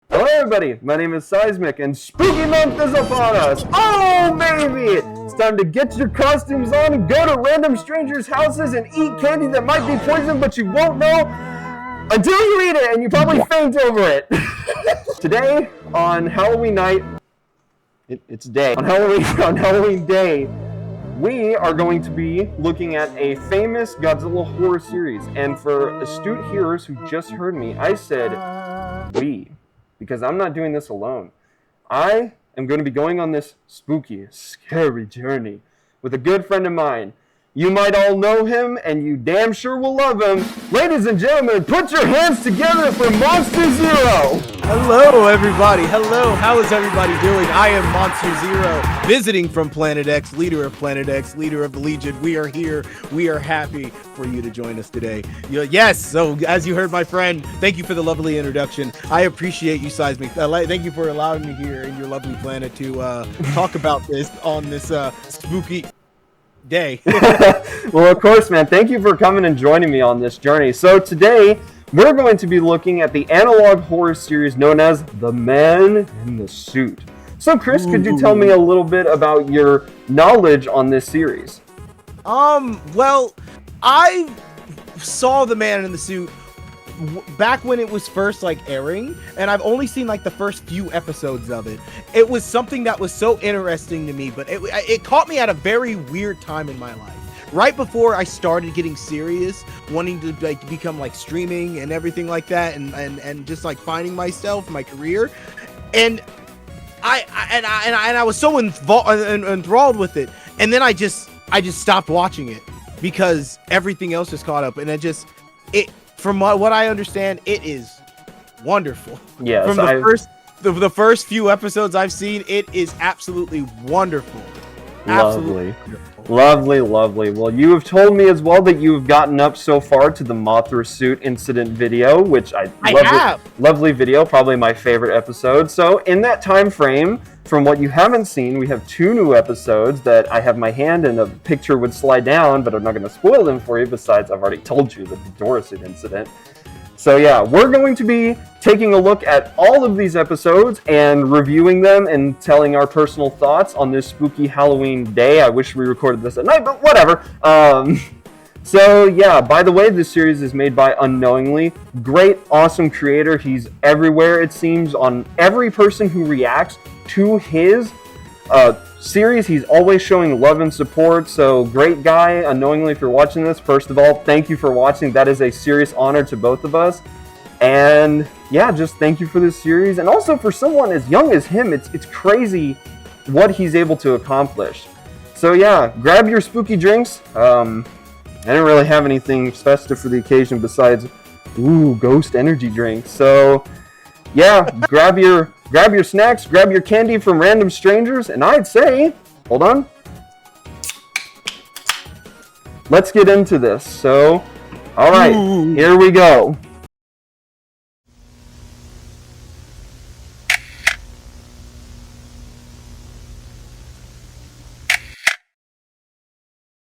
Hello everybody, my name is Seismic and Spooky Month is upon us! Oh baby! It's time to get your costumes on and go to random strangers' houses and eat candy that might be poison but you won't know until you eat it and you probably faint over it. Today, on Halloween night, it's day, on Halloween day, we are going to be looking at a famous Godzilla horror series, and for astute hearers who just heard me, I said we. Because I'm not doing this alone. I am going to be going on this spooky, scary journey with a good friend of mine. You might all know him, and you damn sure will love him. Ladies and gentlemen, put your hands together for Monster Zero! Hello, everybody. Hello. How is everybody doing? I am Monster Zero, visiting from Planet X, leader of Planet X, leader of the Legion. We are here. We are happy for you to join us today. Yes, so as you heard my friend, thank you for the lovely introduction. I appreciate you, Seismic. Thank you for allowing me here in your lovely planet to talk about this on this spooky day. Well, of course, man. Thank you for coming and joining me on this journey. So today, we're going to be looking at the analog horror series known as The Man in the Suit. So, Chris, could you tell me a little bit about your knowledge on this series? Well, I saw The Man in the Suit back when it was first airing, and I've only seen the first few episodes of it. It was something that was so interesting to me, but it caught me at a very weird time in my life. Right before I started getting serious, wanting to become streaming and everything like that, and just finding myself, my career, and I was so enthralled with it, and then I just stopped watching it because everything else just caught up, and from what I understand, it is wonderful. Yes, from the first few episodes I've seen, it is absolutely wonderful. Lovely. Lovely, lovely. Well, you have told me as well that you've gotten up so far to the Mothra suit incident video, which I have. Lovely video, probably my favorite episode. So in that time frame, from what you haven't seen, we have 2 new episodes that I have my hand and a picture would slide down, but I'm not going to spoil them for you. Besides, I've already told you the Ghidorah suit incident. So yeah, we're going to be taking a look at all of these episodes and reviewing them and telling our personal thoughts on this spooky Halloween day. I wish we recorded this at night, but whatever. So yeah, by the way, this series is made by Unknowingly. Great, awesome creator. He's everywhere, it seems, on every person who reacts to his series. He's always showing love and support, so great guy. Unknowingly, if you're watching this, first of all, thank you for watching. That is a serious honor to both of us. And yeah, just thank you for this series. And also for someone as young as him, it's crazy what he's able to accomplish. So yeah, grab your spooky drinks. I didn't really have anything festive for the occasion besides ghost energy drinks. So yeah, grab your snacks, grab your candy from random strangers, and I'd say, hold on, let's get into this. So, all right, here we go.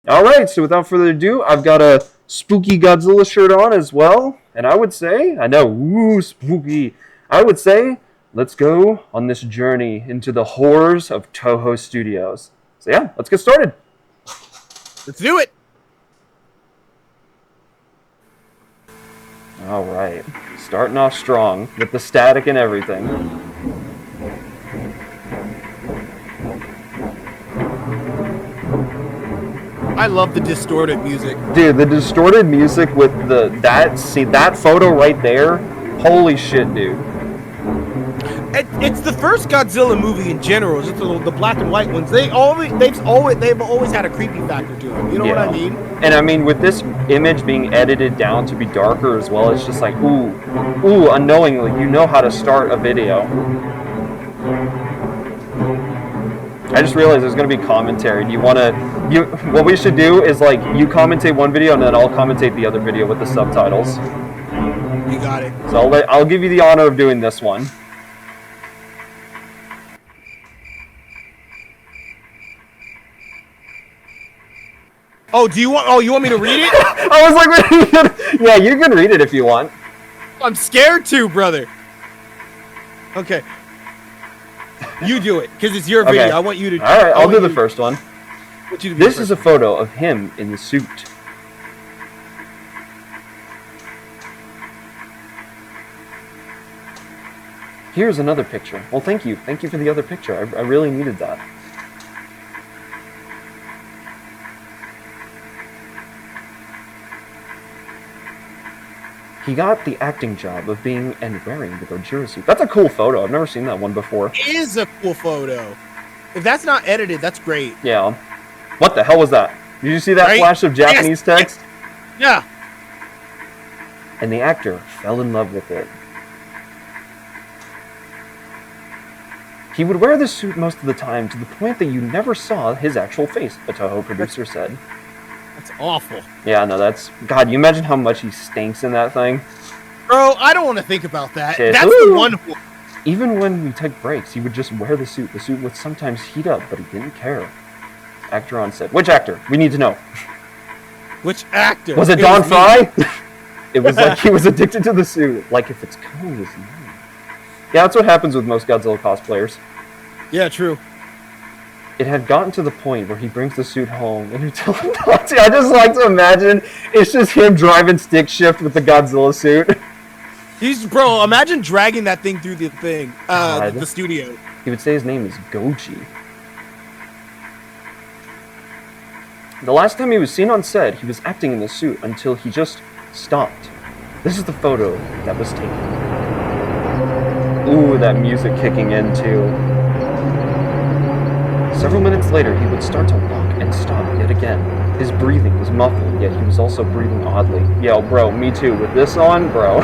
All right, so without further ado, I've got a spooky Godzilla shirt on as well, and I would say, spooky. I would say, let's go on this journey into the horrors of Toho Studios. So yeah, let's get started. Let's do it. All right, starting off strong with the static and everything. I love the distorted music. Dude, the distorted music with that photo right there. Holy shit, dude. It's the first Godzilla movie in general. Just the black and white ones. They've always had a creepy factor to them. You know what I mean? And I mean, with this image being edited down to be darker as well, it's just like unknowingly, you know how to start a video. I just realized there's gonna be commentary. Do you wanna? What we should do is like you commentate one video and then I'll commentate the other video with the subtitles. You got it. So I'll give you the honor of doing this one. Oh, you want me to read it? I was like, yeah, you can read it if you want. I'm scared to, brother. Okay. You do it, because it's your video. Okay. I want you to. All right, I'll do the first one. This is a one. photo of him in the suit. Here's another picture. Well, thank you. Thank you for the other picture. I really needed that. He got the acting job of being and wearing the Godzilla suit. That's a cool photo. I've never seen that one before. It is a cool photo. If that's not edited, that's great. Yeah. What the hell was that? Did you see that flash of Japanese text? Yeah. And the actor fell in love with it. He would wear the suit most of the time to the point that you never saw his actual face, a Toho producer said. That's awful. Yeah, no, that's... God, you imagine how much he stinks in that thing? Bro, I don't want to think about that. Shit. That's the wonderful. Even when we take breaks, he would just wear the suit. The suit would sometimes heat up, but he didn't care. Actor on set. Which actor? We need to know. Which actor? Was it Don Fry? It was like he was addicted to the suit. Like if it's cold as night. Yeah, that's what happens with most Godzilla cosplayers. Yeah, true. It had gotten to the point where he brings the suit home and you tell him not to. I just like to imagine it's just him driving stick shift with the Godzilla suit. Bro, imagine dragging that thing through the thing, the studio. He would say his name is Goji. The last time he was seen on set, he was acting in the suit until he just stopped. This is the photo that was taken. Ooh, that music kicking in too. Several minutes later, he would start to walk and stop yet again. His breathing was muffled, yet he was also breathing oddly. Yo, bro, me too. With this on, bro.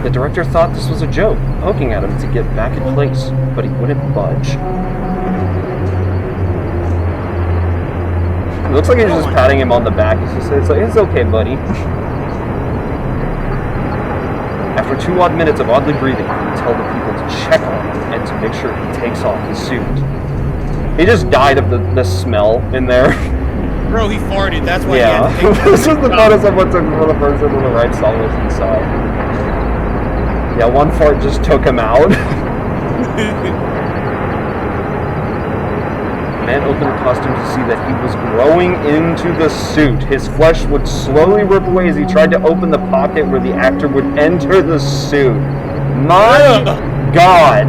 The director thought this was a joke, poking at him to get back in place, but he wouldn't budge. It looks like he's just patting him on the back. It's like, it's okay, buddy. After 2 odd minutes of oddly breathing, he would tell the people to check on him and to make sure he takes off his suit. He just died of the smell in there. Bro, he farted. That's why. Yeah. He had to take This is the photo someone took for the person on the right side was inside. Yeah, one fart just took him out. Man opened the costume to see that he was growing into the suit. His flesh would slowly rip away as he tried to open the pocket where the actor would enter the suit. My God!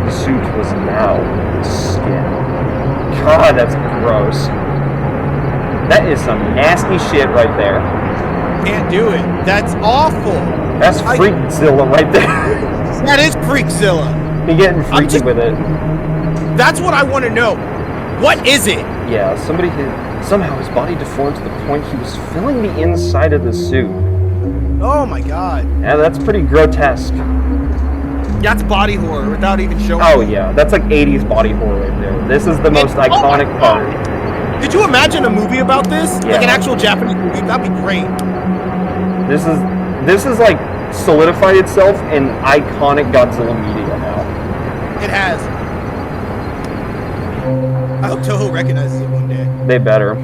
The suit was now skin. God, that's gross. That is some nasty shit right there. Can't do it. That's awful. That's Freakzilla right there. That is Freakzilla. He getting freaky with it. That's what I want to know. What is it? Yeah, somehow his body deformed to the point he was filling the inside of the suit. Oh my God. Yeah, that's pretty grotesque. That's body horror without even showing. Oh yeah, that's like 80s body horror right there. This is the most iconic part. Did you imagine a movie about this? Yeah. Like an actual Japanese movie? That'd be great. This is like solidified itself in iconic Godzilla media now. It has. I hope Toho recognizes it one day. They better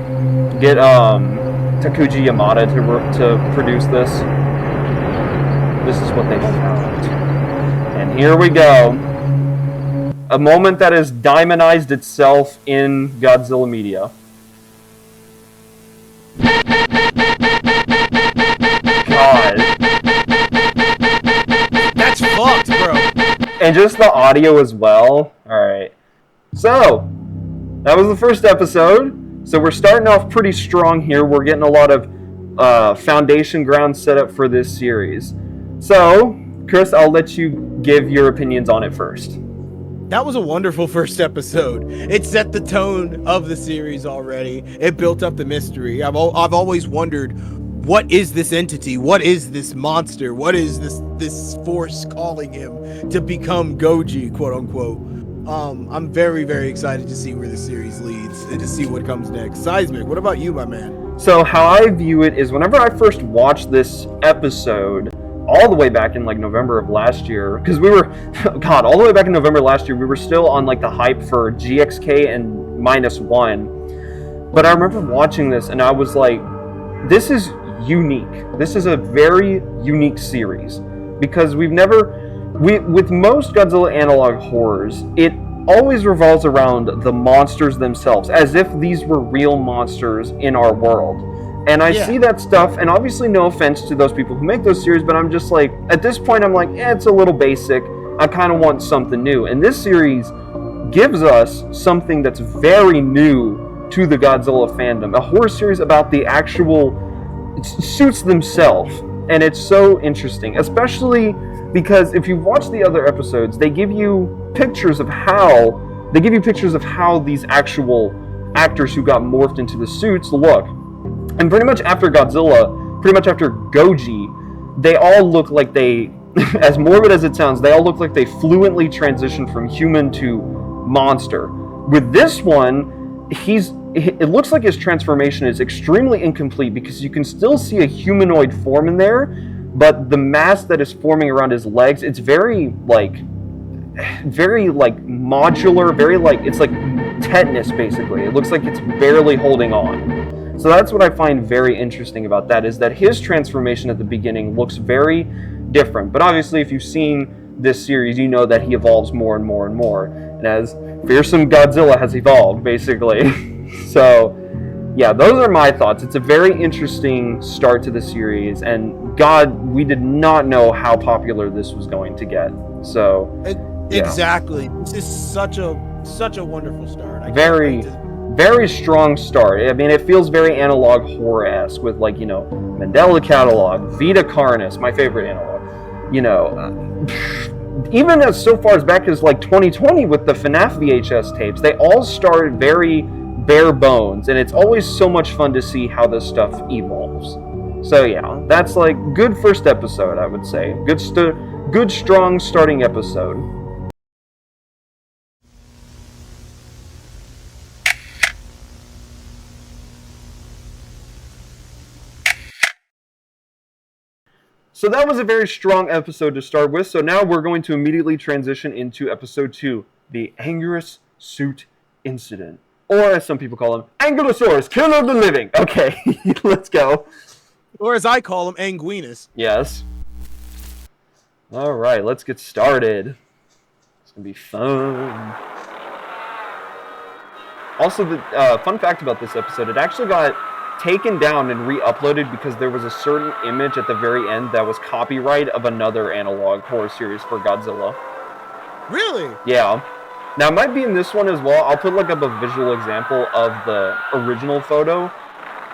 get Takuji Yamada to produce this. This is what they found. And here we go. A moment that has diamondized itself in Godzilla media. God. That's fucked, bro. And just the audio as well. Alright. So, that was the first episode. So we're starting off pretty strong here. We're getting a lot of foundation ground set up for this series. So, Chris, I'll let you give your opinions on it first. That was a wonderful first episode. It set the tone of the series already. It built up the mystery. I've always wondered what is this entity? What is this monster? What is this force calling him to become Goji, quote unquote? I'm very, very excited to see where the series leads and to see what comes next. Seismic, what about you, my man? So how I view it is, whenever I first watched this episode, all the way back in like November of last year, because we were, God, all the way back in November last year, we were still on like the hype for GXK and -1. But I remember watching this and I was like, this is unique. This is a very unique series, because with most Godzilla analog horrors, it always revolves around the monsters themselves, as if these were real monsters in our world. And I see that stuff, and obviously no offense to those people who make those series, but I'm just like, at this point I'm like, it's a little basic. I kind of want something new. And this series gives us something that's very new to the Godzilla fandom. A horror series about the actual suits themselves. And it's so interesting, especially because if you watch the other episodes, they give you pictures of how these actual actors who got morphed into the suits look. And pretty much after Godzilla, pretty much after Goji, they all look like they, as morbid as it sounds, they all look like they fluently transitioned from human to monster. With this one, it looks like his transformation is extremely incomplete, because you can still see a humanoid form in there, but the mass that is forming around his legs, it's very modular, it's like tetanus basically. It looks like it's barely holding on. So that's what I find very interesting about that, is that his transformation at the beginning looks very different. But obviously, if you've seen this series, you know that he evolves more and more and more. And as fearsome Godzilla has evolved, basically. So, yeah, those are my thoughts. It's a very interesting start to the series. And God, we did not know how popular this was going to get. So, exactly. This is such a wonderful start. Very strong start. I mean, it feels very analog horror-esque with, like, you know, Mandela Catalog, Vita Carnus, my favorite analog. You know, even as so far as back as like 2020 with the FNAF VHS tapes, they all started very bare bones, and it's always so much fun to see how this stuff evolves. So yeah, that's like good first episode, I would say. Good strong starting episode. So that was a very strong episode to start with. So now we're going to immediately transition into episode 2, the Anguirus Suit Incident. Or as some people call him, Ankylosaurus, Killer of the Living. Okay, let's go. Or as I call him, Anguinus. Yes. Alright, let's get started. It's going to be fun. Also, the fun fact about this episode, it actually got taken down and re-uploaded because there was a certain image at the very end that was copyright of another analog horror series for Godzilla. Really? Yeah. Now, it might be in this one as well. I'll put like up a visual example of the original photo,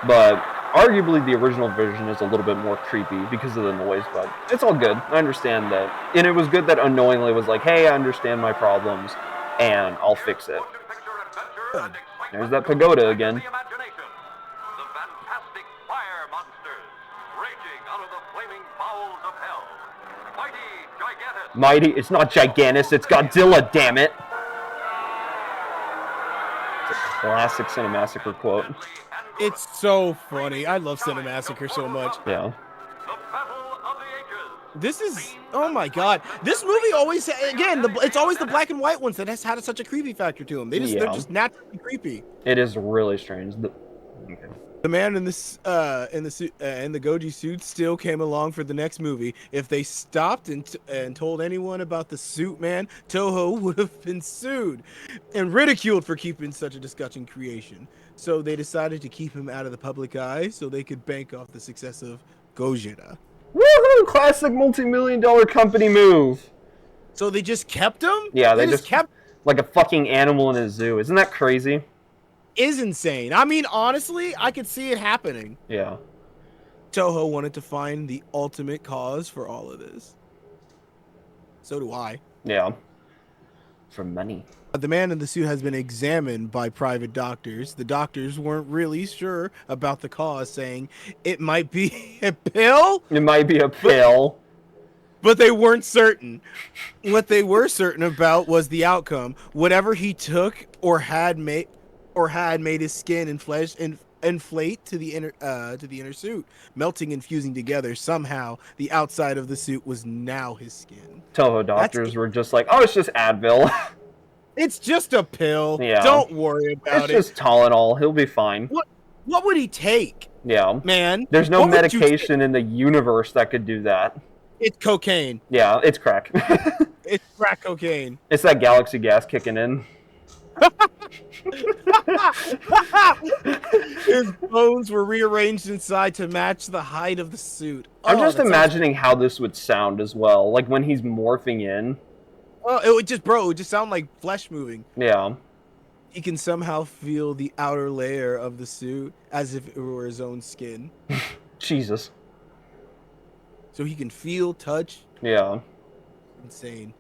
but arguably the original version is a little bit more creepy because of the noise, but it's all good. I understand that. And it was good that Unknowingly was like, hey, I understand my problems, and I'll fix it. There's that pagoda again. Mighty, it's not Gigantus, it's Godzilla, damn it! It's a classic Cinemassacre quote. It's so funny. I love Cinemassacre so much. Yeah. This is, oh my god. This movie always, again, it's always the black and white ones that has had such a creepy factor to them. They're just naturally creepy. It is really strange. The man in this in the Goji suit still came along for the next movie. If they stopped and told anyone about the suit man, Toho would have been sued and ridiculed for keeping such a disgusting creation. So they decided to keep him out of the public eye so they could bank off the success of Gojira. Woohoo! Classic multi-million-dollar company move. So they just kept him? Yeah, they just kept like a fucking animal in a zoo. Isn't that crazy? Is insane. I mean, honestly, I could see it happening. Yeah. Toho wanted to find the ultimate cause for all of this. So do I. Yeah. For money. The man in the suit has been examined by private doctors. The doctors weren't really sure about the cause, saying it might be a pill. It might be a pill. But they weren't certain. What they were certain about was the outcome. Whatever he took or had made his skin and flesh inflate to the inner suit, melting and fusing together. Somehow, the outside of the suit was now his skin. Toho doctors were just like, oh, it's just Advil. It's just a pill. Yeah. Don't worry about it. It's just Tylenol. He'll be fine. What would he take? Yeah. Man. There's no medication in the universe that could do that. It's cocaine. Yeah, it's crack. It's crack cocaine. It's that galaxy gas kicking in. His bones were rearranged inside to match the height of the suit. I'm just imagining how this would sound as well. Like when he's morphing in. Oh, it would just sound like flesh moving. Yeah. He can somehow feel the outer layer of the suit as if it were his own skin. Jesus. So he can feel, touch. Yeah. Insane.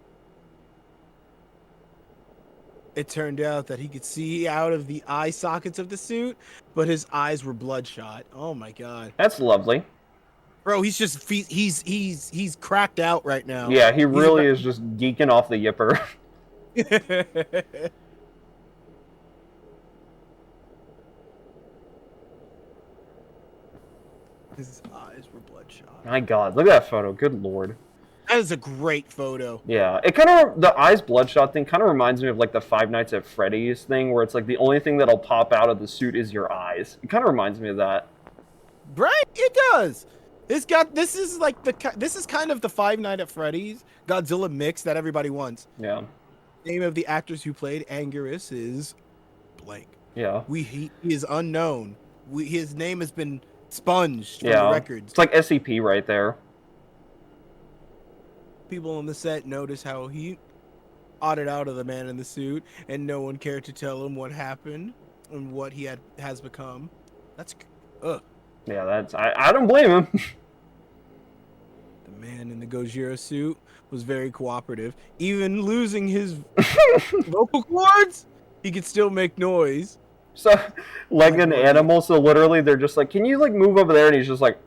It turned out that he could see out of the eye sockets of the suit, but his eyes were bloodshot. Oh my god. That's lovely. Bro, he's cracked out right now. Yeah, he really is just geeking off the yipper. His eyes were bloodshot. My god, look at that photo. Good lord. That is a great photo. Yeah, it kind of, the eyes bloodshot thing kind of reminds me of like the Five Nights at Freddy's thing, where it's like the only thing that'll pop out of the suit is your eyes. It kind of reminds me of that. Right? It does. This is kind of the Five Nights at Freddy's Godzilla mix that everybody wants. Yeah. Name of the actors who played Anguirus is blank. Yeah. He is unknown. His name has been sponged from the records. It's like SCP right there. People on the set notice how he audit out of the man in the suit, and no one cared to tell him what happened and what he has become. That's Yeah, that's I don't blame him. The man in the Gojira suit was very cooperative. Even losing his vocal cords, he could still make noise. So, like an animal, so literally they're just like, can you like move over there? And he's just like,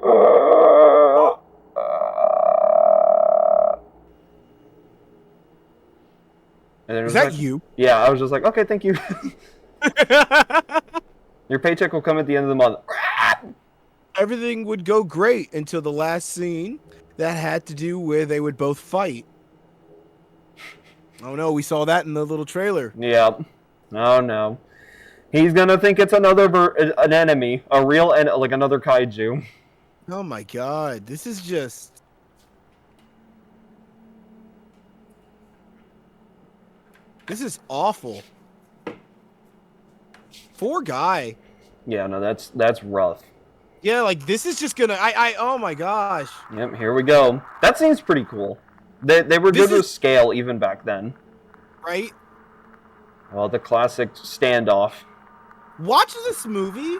and then is that like, you? Yeah, I was just like, okay, thank you. Your paycheck will come at the end of the month. Everything would go great until the last scene that had to do with they would both fight. Oh no, we saw that in the little trailer. Yeah. Oh no. He's gonna think it's an enemy, like another kaiju. Oh my god, this is just... This is awful. Poor guy. Yeah, no, that's rough. Yeah, like this is just gonna... oh my gosh. Yep, here we go. That seems pretty cool. They were good with scale even back then. Right? Well, the classic standoff. Watch this movie.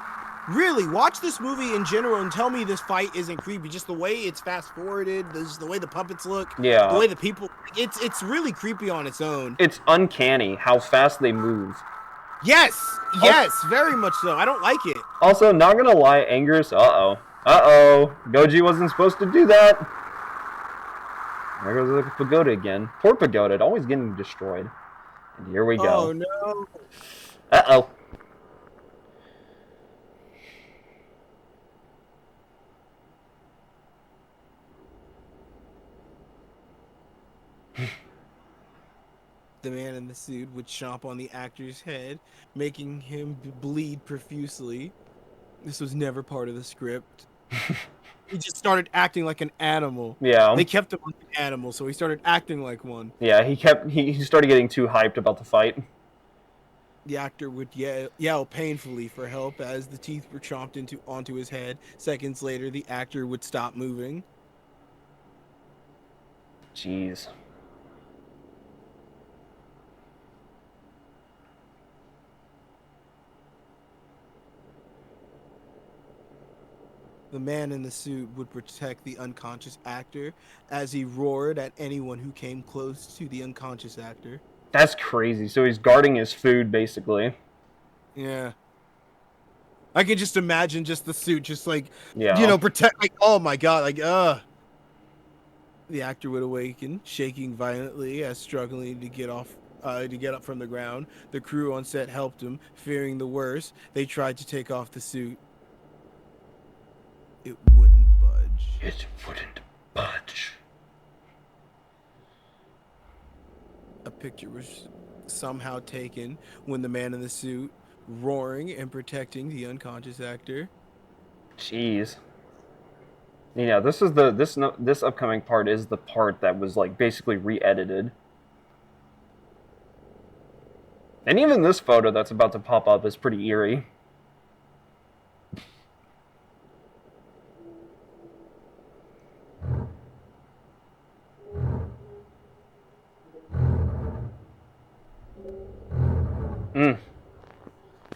Really, watch this movie in general and tell me this fight isn't creepy. Just the way it's fast forwarded, the way the puppets look, yeah, the way the people. It's really creepy on its own. It's uncanny how fast they move. Yes, very much so. I don't like it. Also, not gonna lie, Anguirus. Goji wasn't supposed to do that. There goes the pagoda again. Poor pagoda, always getting destroyed. And here we go. Oh no. Uh-oh. The man in the suit would chomp on the actor's head, making him bleed profusely. This was never part of the script. He just started acting like an animal. Yeah. They kept him like an animal, so he started acting like one. Yeah, he started getting too hyped about the fight. The actor would yell painfully for help as the teeth were chomped onto his head. Seconds later, the actor would stop moving. Jeez. The man in the suit would protect the unconscious actor as he roared at anyone who came close to the unconscious actor. That's crazy. So he's guarding his food, basically. Yeah. I can just imagine just the suit, just like, yeah. Protect. Like, oh my god, like, The actor would awaken, shaking violently as struggling to get up from the ground. The crew on set helped him, fearing the worst. They tried to take off the suit. It wouldn't budge. It wouldn't budge. A picture was somehow taken when the man in the suit, roaring and protecting the unconscious actor. Jeez. Yeah, this is this upcoming part is the part that was like basically re-edited. And even this photo that's about to pop up is pretty eerie.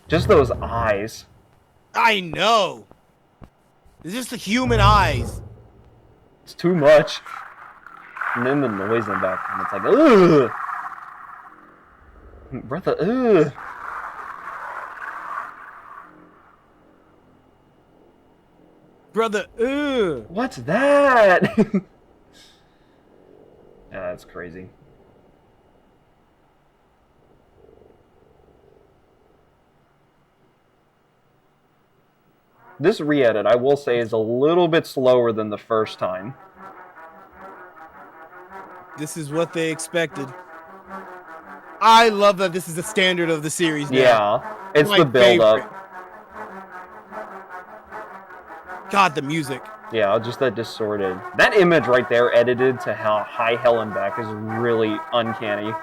Just those eyes. I know. It's just the human eyes. It's too much. And then the noise in the background. It's like, ugh. Brother, ugh. Brother, ugh. What's that? Yeah, that's crazy. This re-edit, I will say, is a little bit slower than the first time. This is what they expected. I love that this is the standard of the series now. Yeah, it's the build-up. God, the music. Yeah, just that distorted. That image right there, edited to high hell and back, is really uncanny.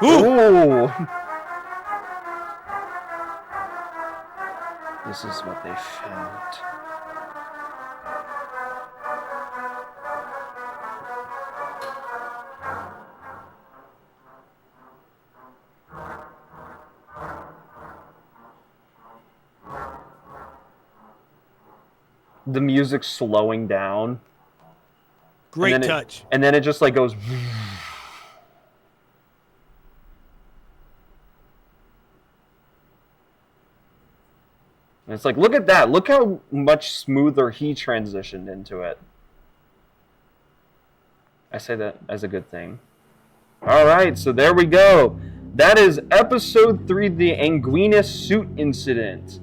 Ooh! This is what they found. The music slowing down. Great touch. And then it just like goes. And it's like, look at that. Look how much smoother he transitioned into it. I say that as a good thing. All right, so there we go. That is episode 3, the Anguina suit incident.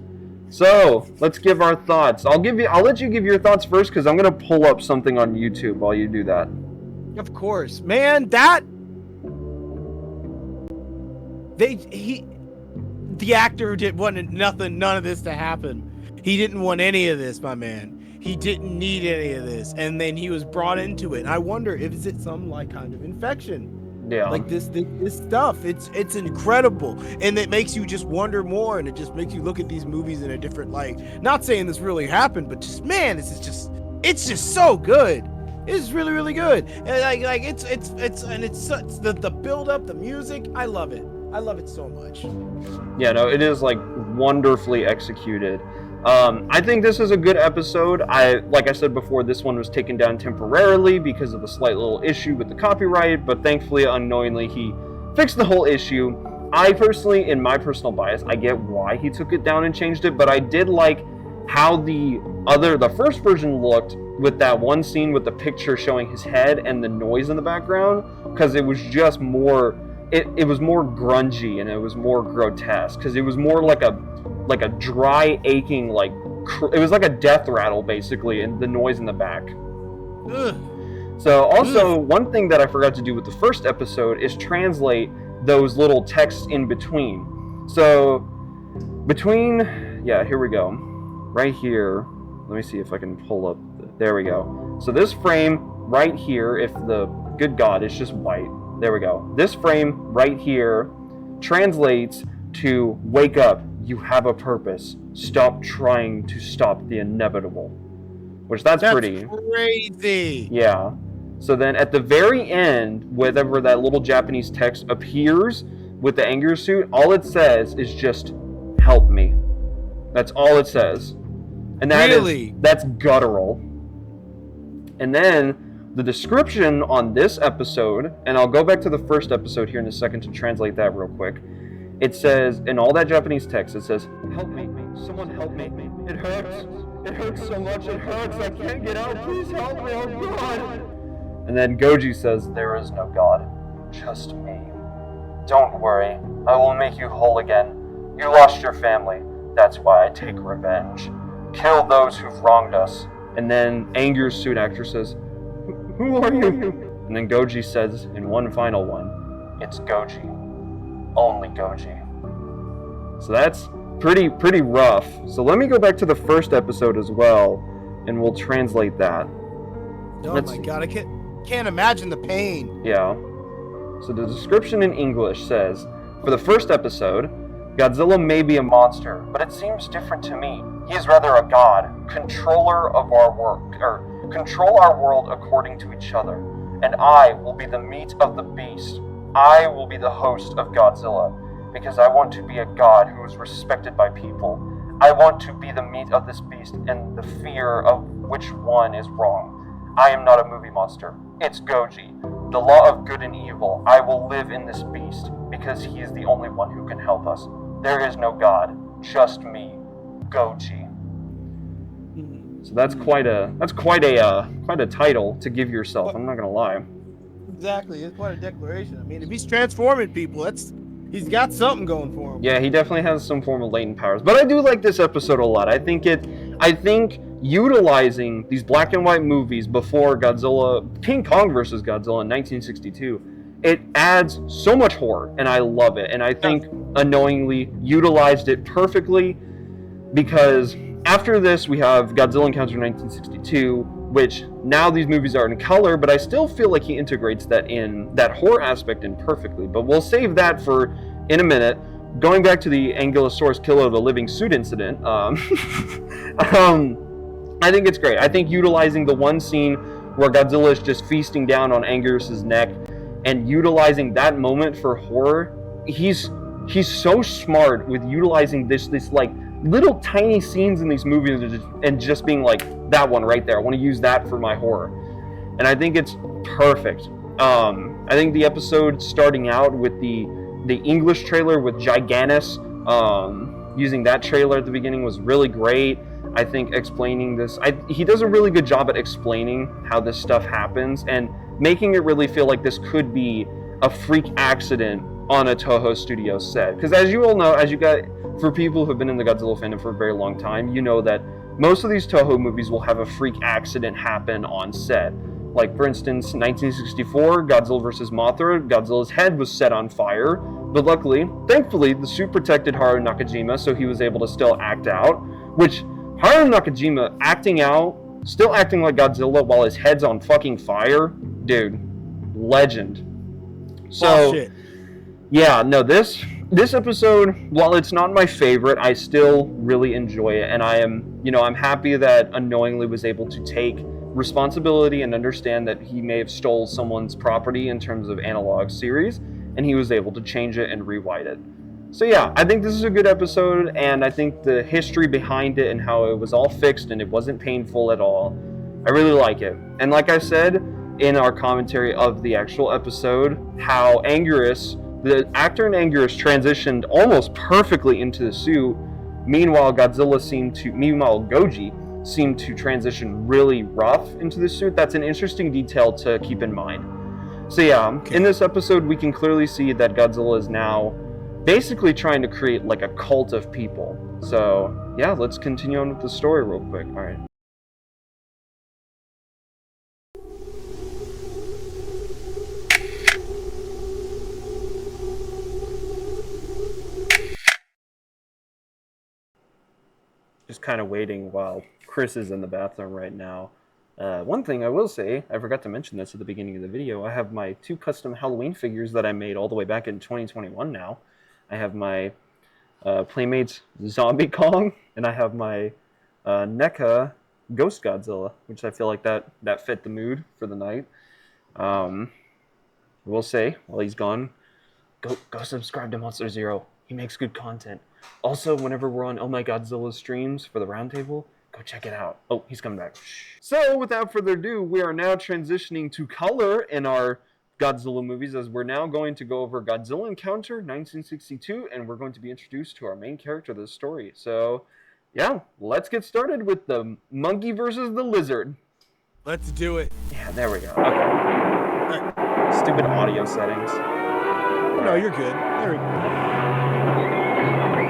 So let's give our thoughts. I'll let you give your thoughts first because I'm gonna pull up something on YouTube while you do that. Of course, man. The actor wanted none of this to happen. He didn't want any of this, my man. He didn't need any of this, and then he was brought into it. And I wonder if it's some like kind of infection. Yeah. Like this stuff. It's incredible, and it makes you just wonder more, and it just makes you look at these movies in a different light. Not saying this really happened, but just man, it's just so good. It's really, really good. And it's the build up, the music. I love it. I love it so much. Yeah, no, it is like wonderfully executed. I think this is a good episode. Like I said before, this one was taken down temporarily because of a slight little issue with the copyright, but thankfully, unknowingly, he fixed the whole issue. I personally, in my personal bias, I get why he took it down and changed it, but I did like how the first version looked with that one scene with the picture showing his head and the noise in the background, because it was just more, it was more grungy and it was more grotesque, because it was more like a dry, aching, like, it was like a death rattle, basically, and the noise in the back. Ugh. So, also, one thing that I forgot to do with the first episode is translate those little texts in between. So, here we go. Right here, let me see if I can pull up, there we go. So this frame right here, if the good God, it's just white. There we go. This frame right here translates to wake up. You have a purpose. Stop trying to stop the inevitable. Which that's pretty crazy. Yeah. So then at the very end, whenever that little Japanese text appears with the anger suit, all it says is just help me. That's all it says. And that's guttural. And then the description on this episode, and I'll go back to the first episode here in a second to translate that real quick. It says, in all that Japanese text, it says, "Help me, someone help me. It hurts. It hurts so much, it hurts. I can't get out. Please help me, oh God." And then Goji says, "There is no God, just me. Don't worry, I will make you whole again. You lost your family. That's why I take revenge. Kill those who've wronged us." And then Anger's suit actor says, "Who are you?" And then Goji says in one final one, "It's Goji. Only Goji." So that's pretty rough. So let me go back to the first episode as well, and we'll translate that. Oh my God, I can't imagine the pain. Yeah. So the description in English says, for the first episode, Godzilla may be a monster, but it seems different to me. He is rather a god, controller of our work, or control our world according to each other. And I will be the meat of the beast. I will be the host of Godzilla, because I want to be a god who is respected by people. I want to be the meat of this beast and the fear of which one is wrong. I am not a movie monster. It's Goji, the law of good and evil. I will live in this beast because he is the only one who can help us. There is no God, just me, Goji. So that's quite a title to give yourself. I'm not gonna lie. Exactly, it's quite a declaration. I mean, if he's transforming people, he's got something going for him. Yeah, he definitely has some form of latent powers. But I do like this episode a lot. I think utilizing these black and white movies before Godzilla, King Kong versus Godzilla in 1962, it adds so much horror, and I love it. And I think unknowingly utilized it perfectly, because after this we have Godzilla Encounter 1962, which now these movies are in color, but I still feel like he integrates that horror aspect in perfectly. But we'll save that for in a minute. Going back to the Ankylosaurus killer of the living suit incident, I think it's great. I think utilizing the one scene where Godzilla is just feasting down on Anguirus's neck and utilizing that moment for horror, he's so smart with utilizing this like little tiny scenes in these movies and just being like, that one right there, I want to use that for my horror. And I think it's perfect. I think the episode starting out with the English trailer with Gigantus, using that trailer at the beginning was really great. I think explaining this, he does a really good job at explaining how this stuff happens and making it really feel like this could be a freak accident on a Toho Studio set. Because as you all know, for people who have been in the Godzilla fandom for a very long time, you know that most of these Toho movies will have a freak accident happen on set. Like, for instance, 1964, Godzilla vs. Mothra, Godzilla's head was set on fire, but thankfully, the suit protected Haru Nakajima, so he was able to still act out, which Haru Nakajima still acting like Godzilla while his head's on fucking fire, dude, legend. So, yeah, no, this episode, while it's not my favorite, I still really enjoy it, and I'm happy that Unknowingly was able to take responsibility and understand that he may have stole someone's property in terms of analog series, and he was able to change it and rewrite it. So yeah, I think this is a good episode, and I think the history behind it and how it was all fixed and it wasn't painful at all, I really like it. And like I said in our commentary of the actual episode, how the actor in Anguirus transitioned almost perfectly into the suit, meanwhile Goji seemed to transition really rough into the suit. That's an interesting detail to keep in mind. So yeah, in this episode we can clearly see that Godzilla is now basically trying to create like a cult of people. So yeah, let's continue on with the story real quick. All right. Just kind of waiting while Chris is in the bathroom right now. One thing I will say, I forgot to mention this at the beginning of the video, I have my 2 custom Halloween figures that I made all the way back in 2021 now. I have my Playmates Zombie Kong, and I have my NECA Ghost Godzilla, which I feel like that fit the mood for the night. We'll say, while he's gone, go subscribe to Monster Zero. He makes good content. Also, whenever we're on Oh My Godzilla streams for the roundtable, Go check it out. Oh, he's coming back. So, without further ado, we are now transitioning to color in our Godzilla movies, as we're now going to go over Godzilla Encounter 1962, and we're going to be introduced to our main character of the story. So, yeah, let's get started with the monkey versus the lizard. Let's do it. Yeah, there we go. Okay. Stupid audio settings. No, you're good. There we go.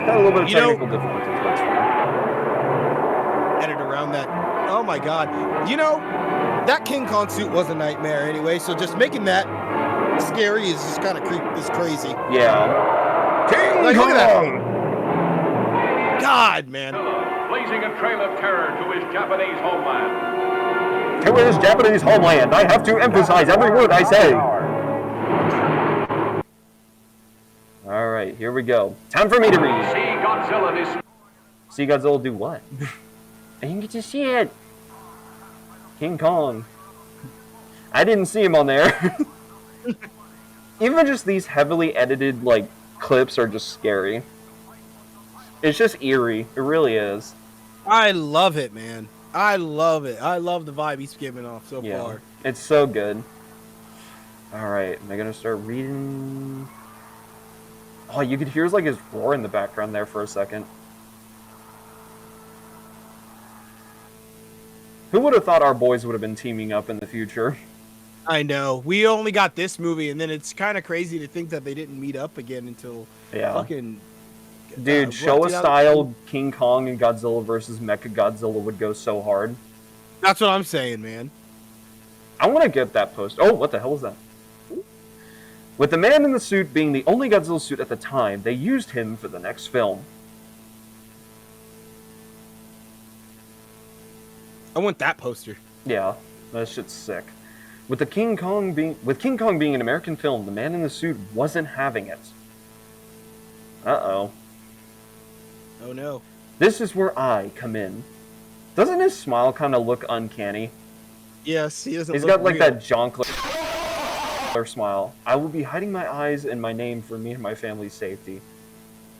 Got a little bit of technical difficulties, but it's fine. Edit around that. Oh my god. You know, that King Kong suit was a nightmare anyway, so just making that scary is just kind of crazy. Yeah. King Kong! Look at that. God, man. Blazing a trail of terror to his Japanese homeland. To his Japanese homeland. I have to emphasize every word I say. All right, here we go. Time for me to read. See Godzilla this. See Godzilla do what? I didn't get to see it. King Kong. I didn't see him on there. Even just these heavily edited like clips are just scary. It's just eerie. It really is. I love it, man. I love it. I love the vibe he's giving off so far. It's so good. All right, am I gonna start reading? Oh, you could hear like his roar in the background there for a second. Who would have thought our boys would have been teaming up in the future? I know. We only got this movie, and then it's kind of crazy to think that they didn't meet up again until fucking... Dude, Showa-style King Kong and Godzilla versus Mecha Godzilla would go so hard. That's what I'm saying, man. I want to get that post. Oh, what the hell is that? With the man in the suit being the only Godzilla suit at the time, they used him for the next film. I want that poster. Yeah, that shit's sick. With King Kong being an American film, the man in the suit wasn't having it. Uh-oh. Oh no. This is where I come in. Doesn't his smile kind of look uncanny? Yes, he doesn't. He's got like that Jonkler smile. I will be hiding my eyes and my name for me and my family's safety.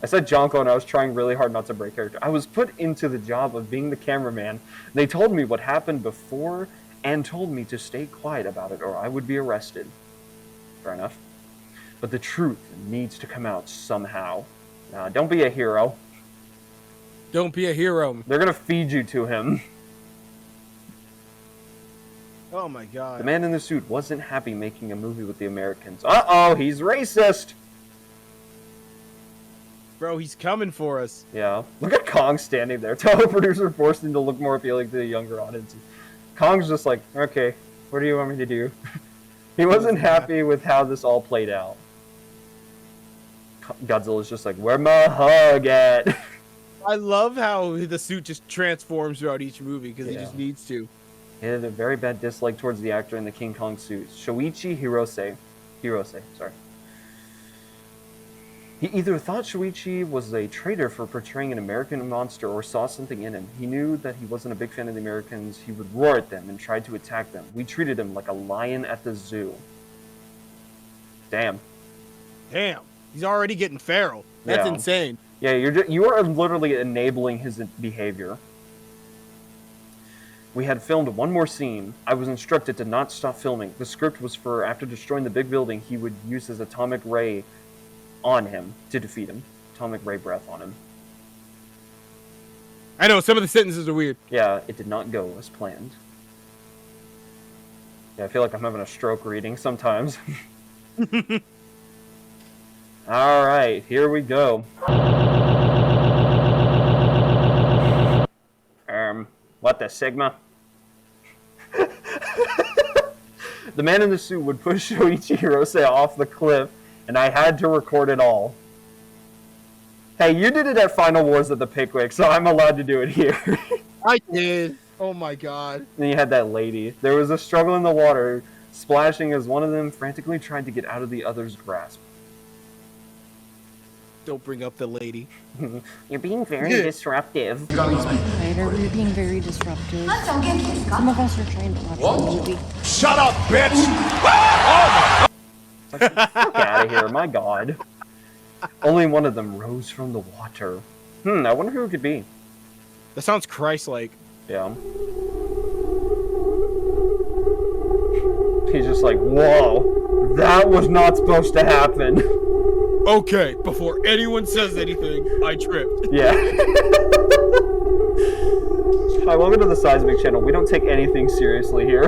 I said Jonko and I was trying really hard not to break character. I was put into the job of being the cameraman. They told me what happened before and told me to stay quiet about it or I would be arrested. Fair enough. But the truth needs to come out somehow. Nah, don't be a hero. Don't be a hero. They're gonna feed you to him. Oh my god. The man in the suit wasn't happy making a movie with the Americans. Uh-oh, he's racist! Bro, he's coming for us. Yeah. Look at Kong standing there. Teleproducer forced him to look more appealing to the younger audience. Kong's just like, okay, what do you want me to do? He wasn't happy with how this all played out. Godzilla's just like, where my hug at? I love how the suit just transforms throughout each movie because he just needs to. He had a very bad dislike towards the actor in the King Kong suit, Shoichi Hirose. Sorry. He either thought Shoichi was a traitor for portraying an American monster or saw something in him. He knew that he wasn't a big fan of the Americans. He would roar at them and try to attack them. We treated him like a lion at the zoo. Damn. Damn. He's already getting feral. That's insane. Yeah, you are literally enabling his behavior. We had filmed one more scene. I was instructed to not stop filming. The script was for after destroying the big building, he would use his atomic ray on him to defeat him. Atomic ray breath on him. I know, some of the sentences are weird. Yeah, it did not go as planned. Yeah, I feel like I'm having a stroke reading sometimes. Alright, here we go. What the Sigma? The man in the suit would push Shoichi Hirose off the cliff, and I had to record it all. Hey, you did it at Final Wars at the Pickwick, so I'm allowed to do it here. I did. Oh my god. Then you had that lady. There was a struggle in the water, splashing as one of them frantically tried to get out of the other's grasp. Don't bring up the lady. You're being very disruptive. Later, we're being very disruptive. Some of us are trying to watch the movie. Shut up, bitch! Fuck out of here, my god. Only one of them rose from the water. I wonder who it could be. That sounds Christ-like. Yeah. He's just like, whoa, that was not supposed to happen. Okay, before anyone says anything, I tripped. Yeah. Hi, welcome to the Seismic Channel. We don't take anything seriously here.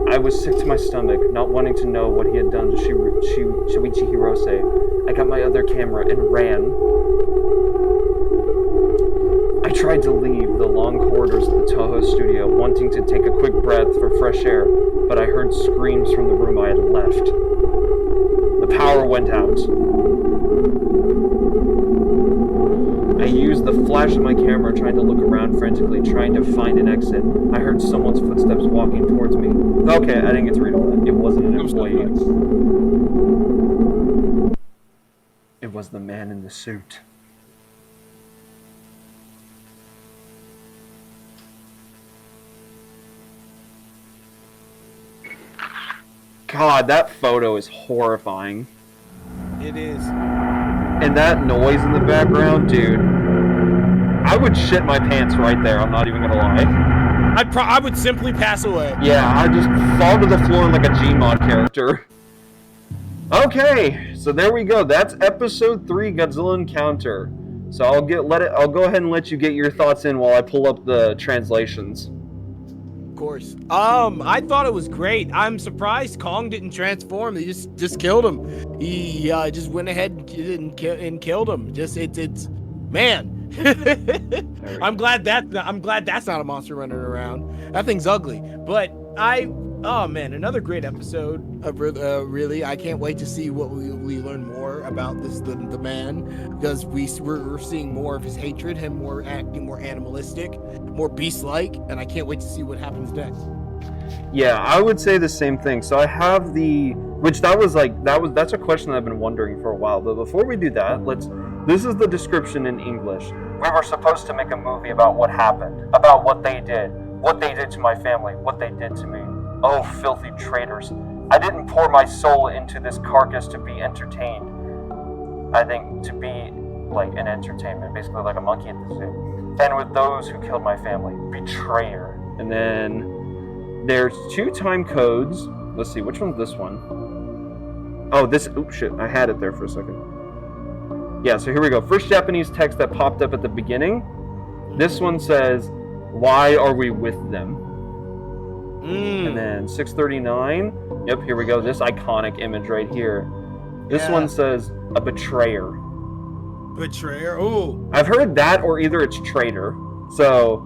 I was sick to my stomach, not wanting to know what he had done to Shuichi Hirose. I got my other camera and ran. I tried to leave the long corridors of the Toho studio, wanting to take a quick breath for fresh air, but I heard screams from the room I had left. The power went out. I used the flash of my camera trying to look around frantically, trying to find an exit. I heard someone's footsteps walking towards me. Okay, I didn't get to read all that. It wasn't an employee. It was the man in the suit. God, that photo is horrifying. It is. And that noise in the background, dude. I would shit my pants right there, I'm not even gonna lie. I would simply pass away. Yeah, I'd just fall to the floor like a Gmod character. Okay, so there we go. That's episode 3, Godzilla Encounter. So I'll go ahead and let you get your thoughts in while I pull up the translations. Of course. I thought it was great. I'm surprised Kong didn't transform. They just killed him. He just went ahead and killed him. It's man. I'm glad that's not a monster running around. That thing's ugly. But oh man, another great episode. Really, I can't wait to see what we learn more about the man, because we're seeing more of his hatred, him acting more animalistic, more beast-like, and I can't wait to see what happens next. Yeah, I would say the same thing. So I have that's a question that I've been wondering for a while. But before we do that, this is the description in English. We were supposed to make a movie about what happened, about what they did to my family, what they did to me. Oh, filthy traitors. I didn't pour my soul into this carcass to be entertained. I think to be like an entertainment, basically like a monkey at the zoo. And with those who killed my family, betrayer. And then there's 2 time codes. Let's see, which one's this one? Oh, shit, I had it there for a second. Yeah, so here we go. First Japanese text that popped up at the beginning. This one says, "Why are we with them?" And then 639. Yep, here we go. This iconic image right here. This one says, "A betrayer." Betrayer? Ooh. I've heard that, or either it's traitor. So,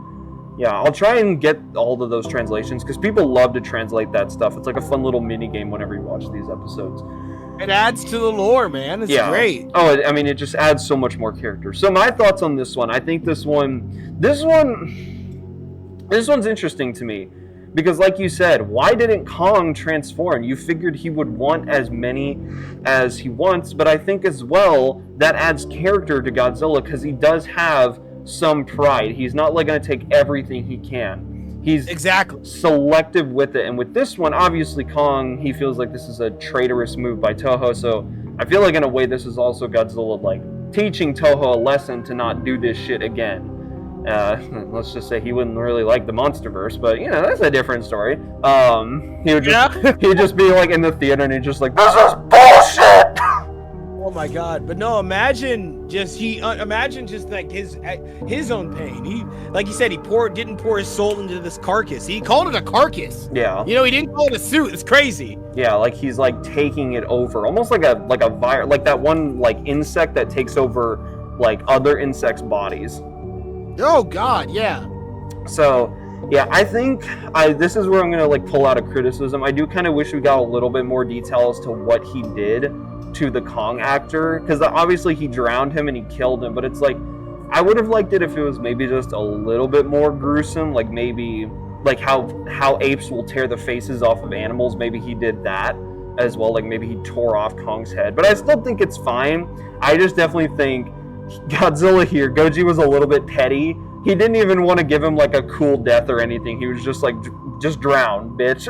yeah, I'll try and get all of those translations, because people love to translate that stuff. It's like a fun little mini game whenever you watch these episodes. It adds to the lore, man. It's great. Oh, I mean, it just adds so much more character. So my thoughts on this one, I think this one's interesting to me. Because like you said, why didn't Kong transform? You figured he would want as many as he wants, but I think as well, that adds character to Godzilla, because he does have some pride. He's not like going to take everything he can. He's selective with it. And with this one, obviously Kong, he feels like this is a traitorous move by Toho, so I feel like in a way this is also Godzilla like teaching Toho a lesson to not do this shit again. Let's just say he wouldn't really like the Monsterverse, but you know, that's a different story. He would just be like in the theater and he's just like, "This is bullshit." Oh my god! But no, imagine just like his own pain. He, like you said, didn't pour his soul into this carcass. He called it a carcass. Yeah. You know, he didn't call it a suit. It's crazy. Yeah, like he's like taking it over, almost like a virus, like that one like insect that takes over like other insects' bodies. Oh god, yeah. So, yeah, I think this is where I'm gonna like pull out a criticism. I do kind of wish we got a little bit more detail as to what he did to the Kong actor, because obviously he drowned him and he killed him, but it's like I would have liked it if it was maybe just a little bit more gruesome, like maybe like how apes will tear the faces off of animals. Maybe he did that as well, like maybe he tore off Kong's head, but I still think it's fine. I just definitely think Godzilla here, Goji was a little bit petty. He didn't even want to give him like a cool death or anything. He was just like, just drown, bitch.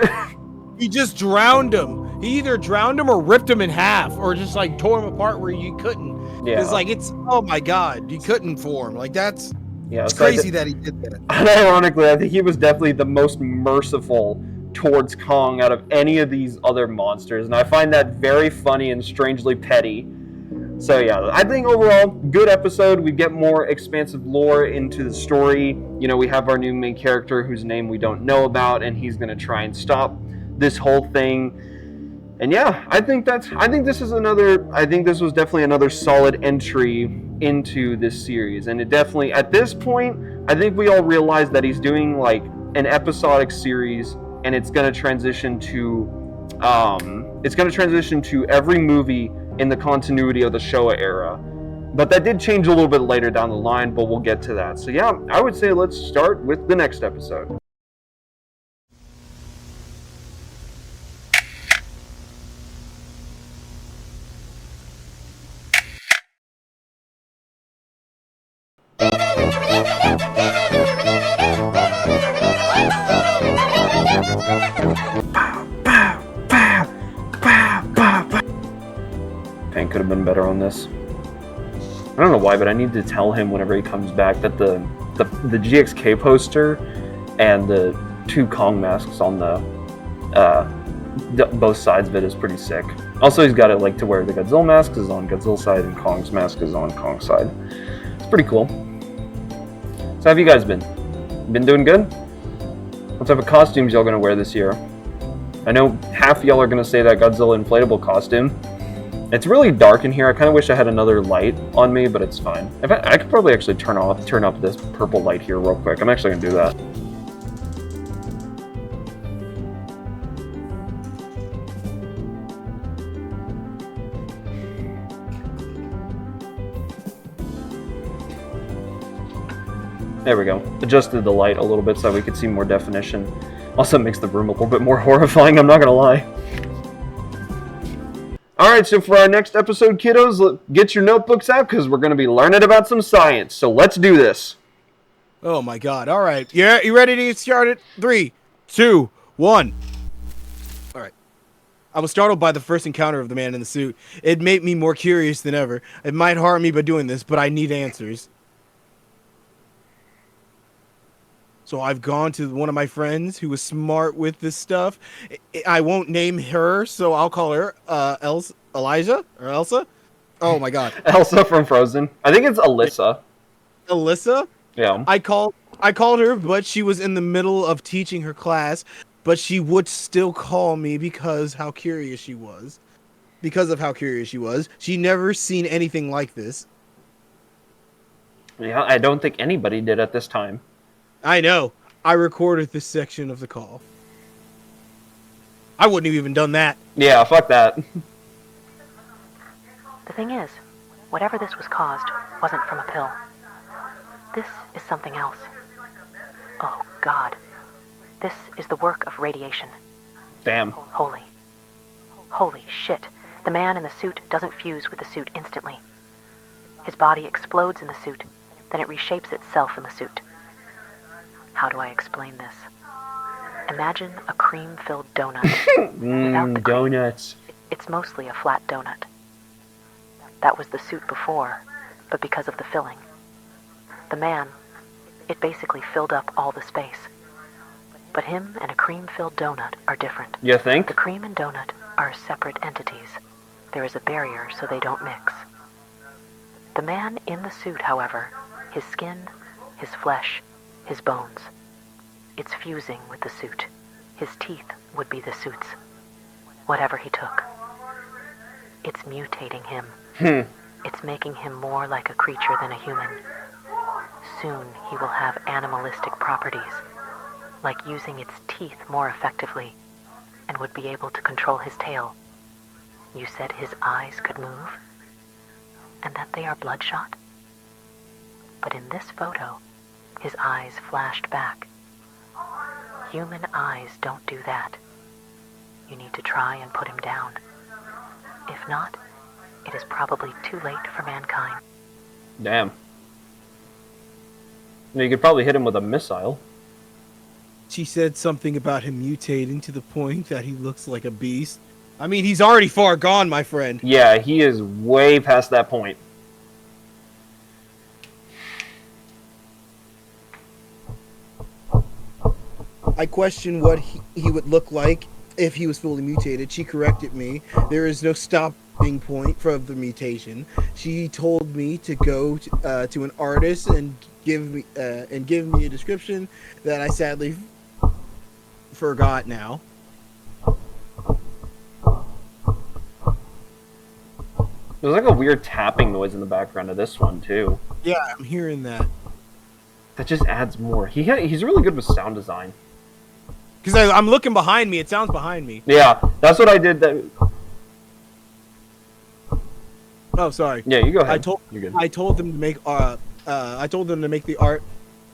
He just drowned him. He either drowned him or ripped him in half, or just like tore him apart where you couldn't. Yeah. It's like, oh my god, you couldn't form. Like that's. Yeah, it's crazy that he did that. And ironically, I think he was definitely the most merciful towards Kong out of any of these other monsters, and I find that very funny and strangely petty. So yeah, I think overall, good episode. We get more expansive lore into the story. You know, we have our new main character whose name we don't know about, and he's going to try and stop this whole thing. And yeah, I think this was definitely another solid entry into this series. And it definitely, at this point, I think we all realize that he's doing like an episodic series, and it's going to transition to every movie in the continuity of the Showa era. But that did change a little bit later down the line, but we'll get to that. So yeah, I would say let's start with the next episode. Paint could have been better on this. I don't know why, but I need to tell him whenever he comes back that the GXK poster and the 2 Kong masks on the both sides of it is pretty sick. Also, he's got it like to where the Godzilla mask is on Godzilla's side and Kong's mask is on Kong's side. It's pretty cool. So how have you guys been? Been doing good? What type of costumes y'all gonna wear this year? I know half y'all are gonna say that Godzilla inflatable costume. It's really dark in here. I kind of wish I had another light on me, but it's fine. I could probably actually turn up this purple light here real quick. I'm actually gonna do that. There we go. Adjusted the light a little bit so we could see more definition. Also makes the room a little bit more horrifying, I'm not gonna lie. Alright, so for our next episode, kiddos, get your notebooks out because we're gonna be learning about some science. So let's do this. Oh my god. Alright. Yeah, you ready to get started? 3, 2, 1. Alright. I was startled by the first encounter of the man in the suit. It made me more curious than ever. It might harm me by doing this, but I need answers. So I've gone to one of my friends who was smart with this stuff. I won't name her, so I'll call her Elijah or Elsa. Oh my god. Elsa from Frozen. I think it's Alyssa. Alyssa? Yeah. I called her, but she was in the middle of teaching her class, but she would still call me because of how curious she was. She never seen anything like this. Yeah, I don't think anybody did at this time. I know. I recorded this section of the call. I wouldn't have even done that. Yeah, fuck that. The thing is, whatever this was caused wasn't from a pill. This is something else. Oh, God. This is the work of radiation. Damn. Holy shit. The man in the suit doesn't fuse with the suit instantly. His body explodes in the suit, then it reshapes itself in the suit. How do I explain this? Imagine a cream-filled donut. Without the cream, donuts. It's mostly a flat donut. That was the suit before, but because of the filling. The man, it basically filled up all the space. But him and a cream-filled donut are different. You think? The cream and donut are separate entities. There is a barrier so they don't mix. The man in the suit, however, his skin, his flesh, his bones. It's fusing with the suit. His teeth would be the suit's. Whatever he took. It's mutating him. It's making him more like a creature than a human. Soon he will have animalistic properties, like using its teeth more effectively, and would be able to control his tail. You said his eyes could move? And that they are bloodshot? But in this photo, his eyes flashed back. Human eyes don't do that. You need to try and put him down. If not, it is probably too late for mankind. Damn. You could probably hit him with a missile. She said something about him mutating to the point that he looks like a beast. I mean, he's already far gone, my friend. Yeah, he is way past that point. I questioned what he would look like if he was fully mutated. She corrected me. There is no stopping point for the mutation. She told me to go to an artist and give me a description that I sadly forgot now. There's like a weird tapping noise in the background of this one too. Yeah, I'm hearing that. That just adds more. He's really good with sound design. Because I'm looking behind me. It sounds behind me. Yeah, that's what I did. Oh, sorry. Yeah, you go ahead. I told them to make the art,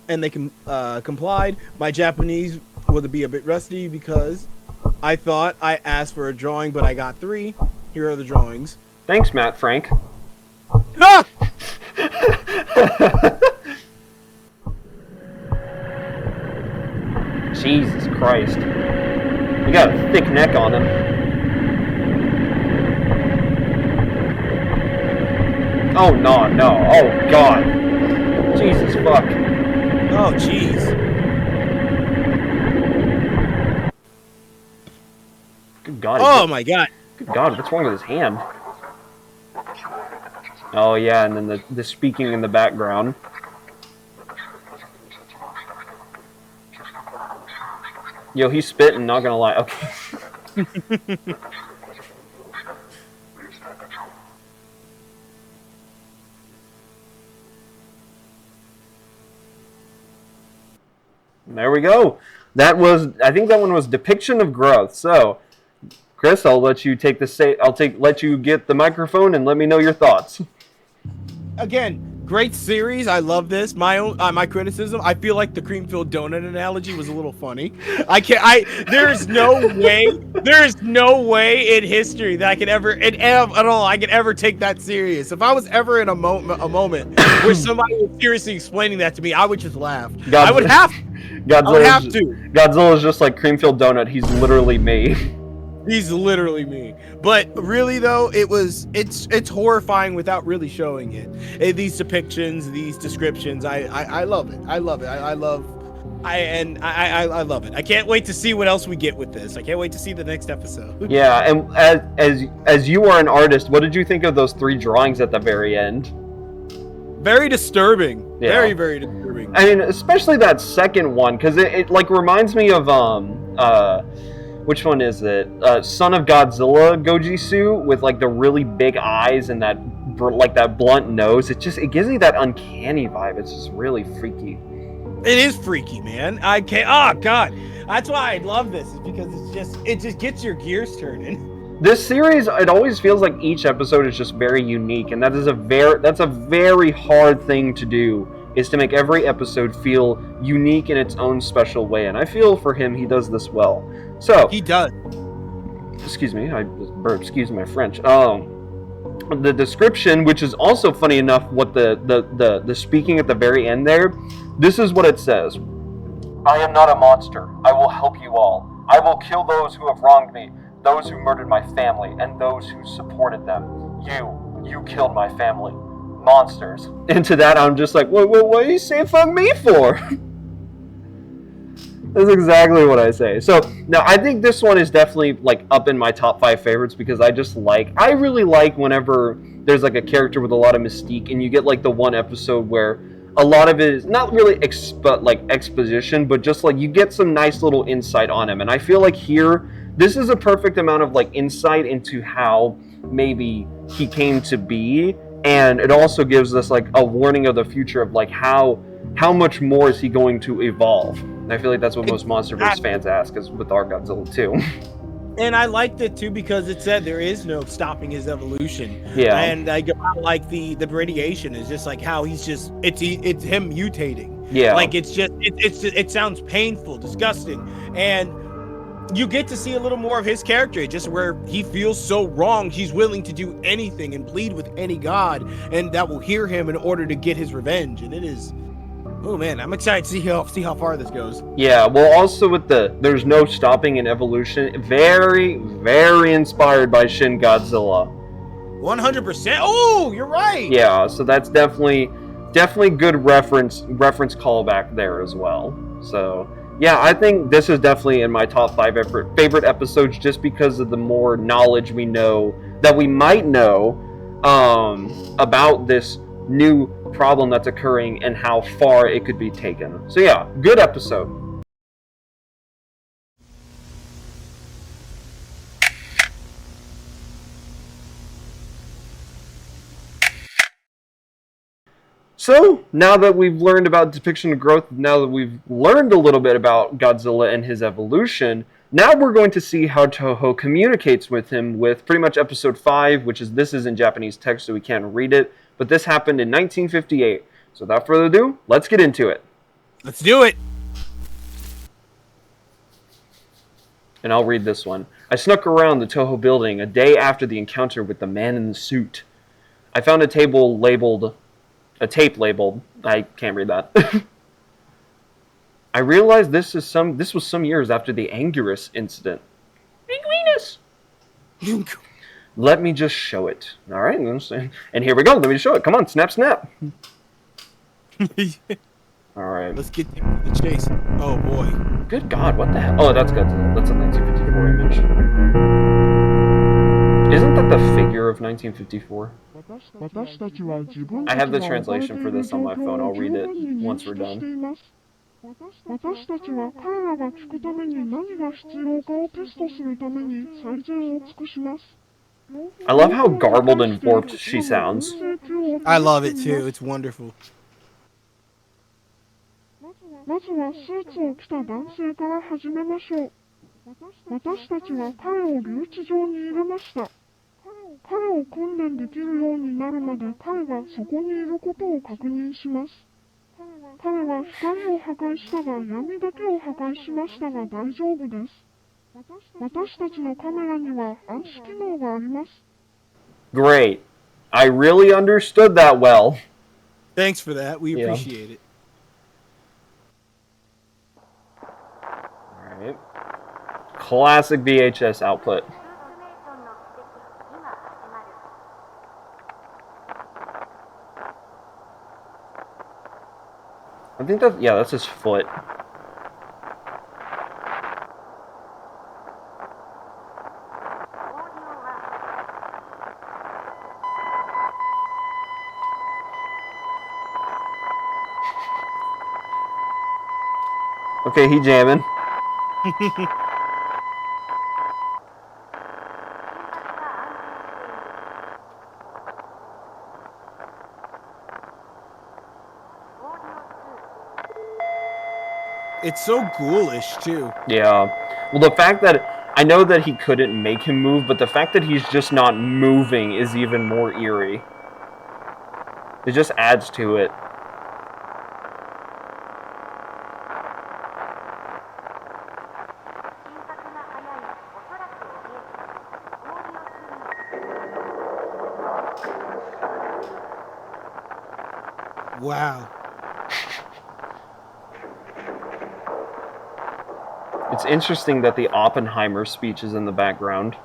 and they complied. My Japanese would be a bit rusty because I thought I asked for a drawing, but I got 3. Here are the drawings. Thanks, Matt Frank. Ah! Jesus Christ. You got a thick neck on him. Oh, no. Oh, God. Jesus, fuck. Oh, jeez. Good God. Oh, my God. Good God, what's wrong with his hand? Oh, yeah, and then the speaking in the background. Yo, he's spitting, not gonna lie. Okay. There we go. I think that one was Depiction of Growth. So, Chris, I'll let you let you get the microphone and let me know your thoughts. Again, great series. I love this. My criticism. I feel like the cream-filled donut analogy was a little funny. There's no way in history that I could ever take that serious. If I was ever in a moment where somebody was seriously explaining that to me, I would just laugh. I would have to. Godzilla's just like cream-filled donut. He's literally me. He's literally me. But really though, it's horrifying without really showing it. These depictions, these descriptions, I love it. I love it. I love it. I can't wait to see what else we get with this. I can't wait to see the next episode. Yeah, and as you are an artist, what did you think of those 3 drawings at the very end? Very disturbing. Yeah. Very, very disturbing. I mean, especially that second one, because it like reminds me of which one is it? Son of Godzilla Gojisu with like the really big eyes and that blunt nose. It gives me that uncanny vibe. It's just really freaky. It is freaky, man. I can't. Oh God, that's why I love this. Is because it just gets your gears turning. This series, it always feels like each episode is just very unique, and that's a very hard thing to do. Is to make every episode feel unique in its own special way, and I feel for him he does this well. So he does. Excuse me, I just burped. Excuse my French. The description, which is also funny enough, what the speaking at the very end there. This is what it says: I am not a monster. I will help you all. I will kill those who have wronged me, those who murdered my family, and those who supported them. You killed my family. Monsters. And to that, I'm just like, what are you saying fuck me for? That's exactly what I say. So, now, I think this one is definitely, like, up in my top 5 favorites because I really like whenever there's, like, a character with a lot of mystique and you get, like, the one episode where a lot of it is not really exposition, but just, like, you get some nice little insight on him. And I feel like here, this is a perfect amount of, like, insight into how maybe he came to be. And it also gives us like a warning of the future of like how much more is he going to evolve. And I feel like that's what most MonsterVerse fans ask is with our Godzilla too. And I liked it too because it said there is no stopping his evolution. Yeah. And I like the radiation is just like how he's just it's him mutating. Yeah. Like it sounds painful, disgusting, and you get to see a little more of his character, just where he feels so wrong, he's willing to do anything and plead with any god, and that will hear him in order to get his revenge. And it is, oh man, I'm excited to see how far this goes. Yeah, well, also with there's no stopping in evolution, very, very inspired by Shin Godzilla. 100%. Oh, you're right. Yeah, so that's definitely good reference callback there as well. So. Yeah, I think this is definitely in my top 5 favorite episodes just because of the more knowledge we know that we might know about this new problem that's occurring and how far it could be taken. So yeah, good episode. So, now that we've learned about depiction of growth, now that we've learned a little bit about Godzilla and his evolution, now we're going to see how Toho communicates with him with pretty much episode 5, which is, this is in Japanese text so we can't read it, but this happened in 1958. So without further ado, let's get into it. Let's do it! And I'll read this one. I snuck around the Toho building a day after the encounter with the man in the suit. I found a tape labeled, I can't read that. I realized this was some years after the Anguirus incident. Anguirus! Let me just show it. Alright, and here we go. Let me show it. Come on, snap, snap. Alright. Let's get to the chase. Oh boy. Good God, what the hell? Oh, that's Godzilla. That's a 1954 image. Isn't that the figure of 1954? I have the translation for this on my phone. I'll read it once we're done. I love how garbled and warped she sounds. I love it too. It's wonderful. Great. I really understood that well. Thanks for that. We appreciate it. Alright. Classic VHS output. I think that, yeah, that's his foot. Okay, he jamming. It's so ghoulish too. Yeah. Well, the fact that I know that he couldn't make him move, but the fact that he's just not moving is even more eerie. It just adds to it. Wow. It's interesting that the Oppenheimer speech is in the background.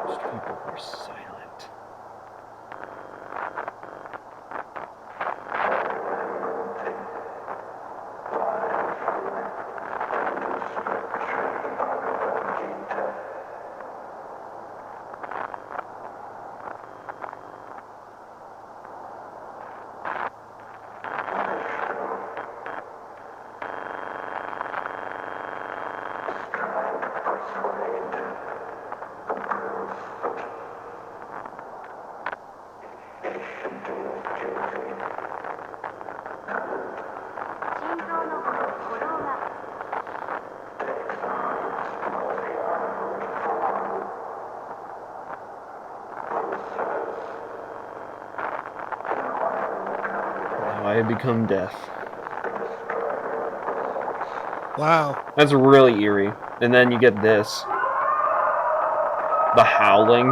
Most people were silent. I have become death. Wow. That's really eerie. And then you get this. The howling.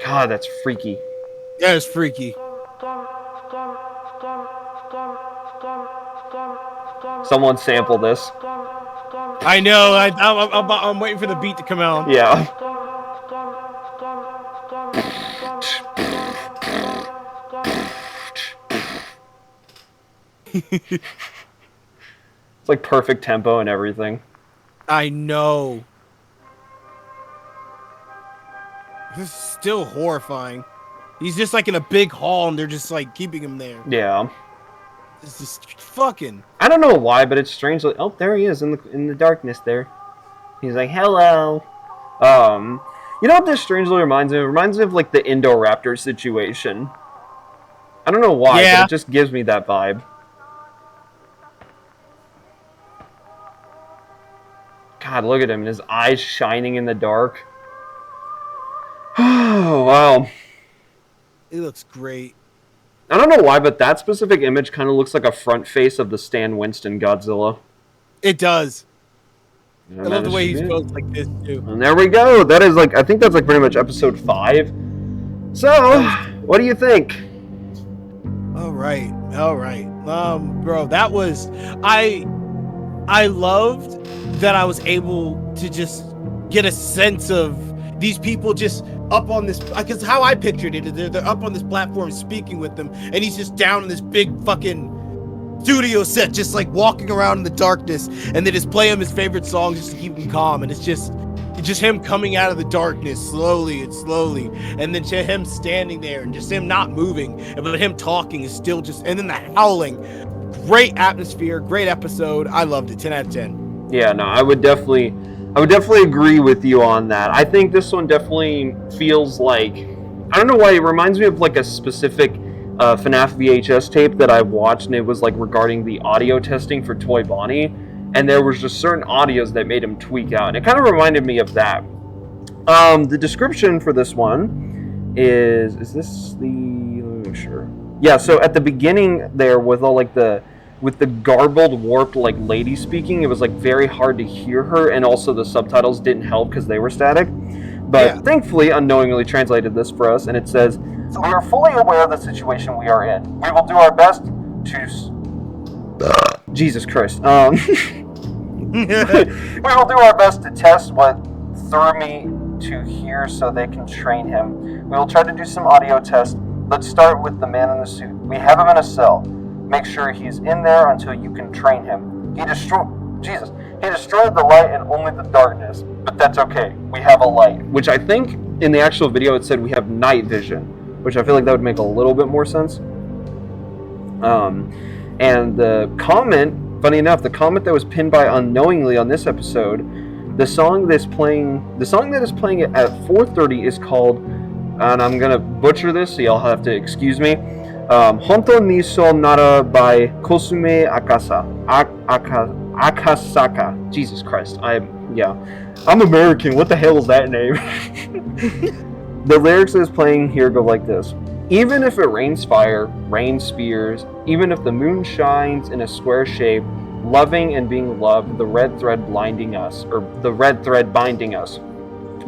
God, that's freaky. Yeah, it's freaky. Someone sample this. I know. I'm waiting for the beat to come out. Yeah. It's like perfect tempo and everything. I know. This is still horrifying. He's just like in a big hall and they're just like keeping him there. Yeah. It's just fucking. I don't know why, but it's strange. Like, oh, there he is in the darkness there. He's like, hello. You know what this strangely reminds me of? It reminds me of like the Indoraptor situation. I don't know why, but it just gives me that vibe. God, look at him. His eyes shining in the dark. Oh, wow. It looks great. I don't know why, but that specific image kind of looks like a front face of the Stan Winston Godzilla. It does. I love the way he's posed like this, too. And there we go. That is like, I think that's like pretty much episode 5. So, what do you think? All right. Bro, that was... I loved that I was able to just get a sense of these people just up on this, because how I pictured it, they're up on this platform speaking with them, and he's just down in this big fucking studio set, just like walking around in the darkness, and they just play him his favorite songs just to keep him calm, and it's just him coming out of the darkness slowly, and then him standing there, and just him not moving, but him talking is still just, and then the howling. Great atmosphere, great episode. I loved it. 10 out of 10. Yeah, no, I would definitely agree with you on that. I think this one definitely feels like, I don't know why, it reminds me of like a specific FNAF VHS tape that I watched, and it was like regarding the audio testing for Toy Bonnie, and there was just certain audios that made him tweak out, and it kind of reminded me of that. The description for this one is this the, let me make sure. Yeah, so at the beginning there with all like with the garbled, warped, like, lady speaking, it was, like, very hard to hear her, and also the subtitles didn't help because they were static. But thankfully, unknowingly translated this for us, and it says, "So we are fully aware of the situation we are in. We will do our best to... Jesus Christ. We will do our best to test what threw me to here so they can train him. We will try to do some audio tests. Let's start with the man in the suit. We have him in a cell. Make sure he's in there until you can train him. He destroyed the light and only the darkness, but that's okay. We have a light." Which I think in the actual video it said we have night vision, which I feel like that would make a little bit more sense. And the comment, funny enough, the comment that was pinned by Unknowingly on this episode, the song that is playing at 4:30 is called, and I'm gonna butcher this, so y'all have to excuse me. Honto ni so nara by Kosume Akasaka. Jesus Christ. I'm American. What the hell is that name? The lyrics that is playing here go like this. "Even if it rains fire, rains spears, even if the moon shines in a square shape, loving and being loved, the red thread binding us,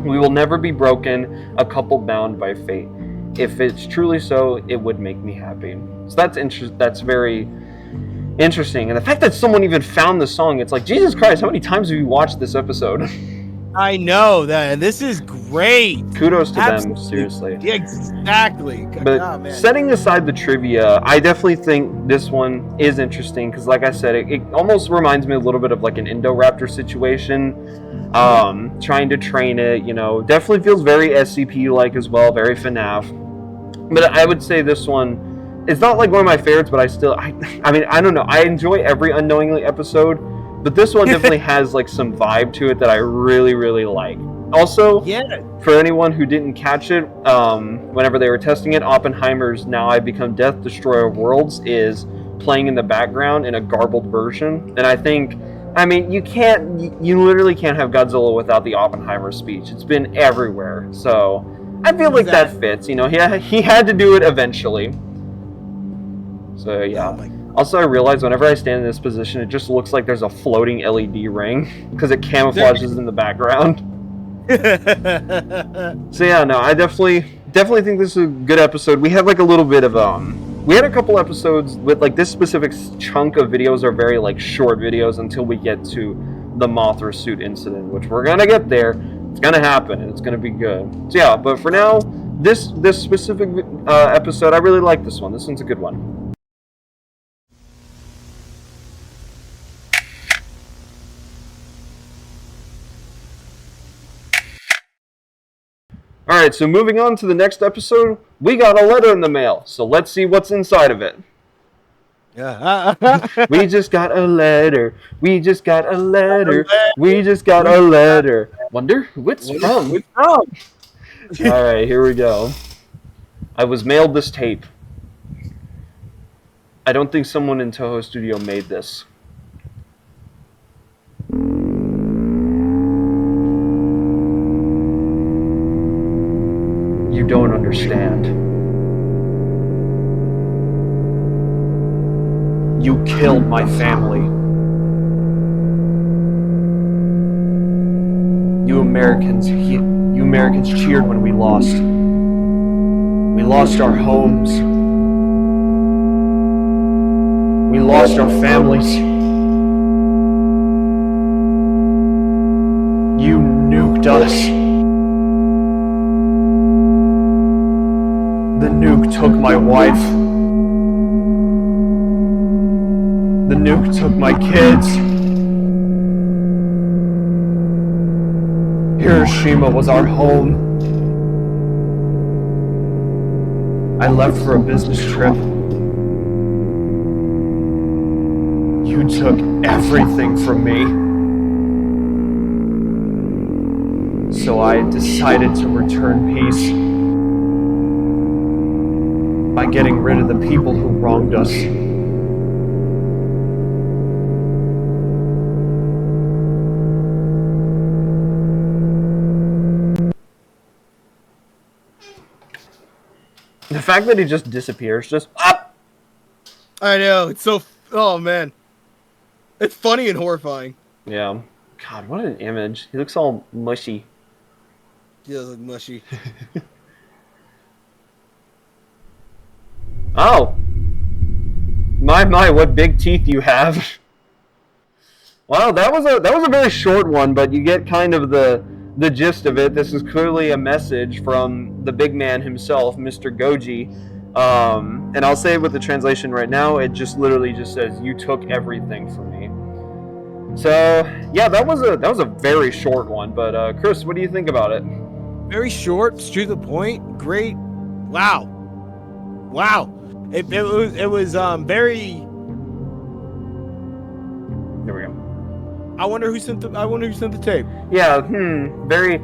we will never be broken, a couple bound by fate. If it's truly so, it would make me happy." So that's very interesting. And the fact that someone even found the song, it's like, Jesus Christ, how many times have you watched this episode? I know that. This is great. Kudos to them, seriously. Yeah, exactly. But setting aside the trivia, I definitely think this one is interesting because, like I said, it almost reminds me a little bit of like an Indoraptor situation. Trying to train it, definitely feels very SCP-like as well, very FNAF. But I would say this one, it's not like one of my favorites, but I don't know. I enjoy every Unknowingly episode, but this one definitely has like some vibe to it that I really, really like. Also, for anyone who didn't catch it, whenever they were testing it, Oppenheimer's "Now I Become Death, Destroyer of Worlds" is playing in the background in a garbled version, and I think, you literally can't have Godzilla without the Oppenheimer speech. It's been everywhere, so I feel like that fits. He had to do it eventually. So yeah. Also, I realize whenever I stand in this position, it just looks like there's a floating LED ring because it camouflages in the background. So yeah, no, I definitely think this is a good episode. We had like a little bit of we had a couple episodes with like this specific chunk of videos are very like short videos until we get to the Mothra suit incident, which we're gonna get there. It's gonna happen and it's gonna be good. So yeah, but for now, this specific episode, I really like this one. This one's a good one. Alright, so moving on to the next episode, we got a letter in the mail. So let's see what's inside of it. Yeah. We just got a letter. We just got a letter. We just got a letter. Wonder who it's from. Alright, here we go. I was mailed this tape. I don't think someone in Toho Studio made this. You don't understand. You killed my family. You Americans cheered when we lost. We lost our homes. We lost our families. You nuked us. The nuke took my wife. The nuke took my kids. Hiroshima was our home. I left for a business trip. You took everything from me. So I decided to return peace by getting rid of the people who wronged us. The fact that he just disappears, just up. I know, it's so, oh man. It's funny and horrifying. Yeah. God, what an image. He looks all mushy. He does look mushy. Oh. My, what big teeth you have. Wow, that was a very short one, but you get kind of the gist of it. This is clearly a message from the big man himself, Mr. Goji. And I'll say it with the translation right now. It just literally just says, "You took everything from me." So yeah, that was a very short one. But Chris, what do you think about it? Very short, straight to the point. Great. Wow. It was very. There we go. I wonder who sent the tape. Yeah. Very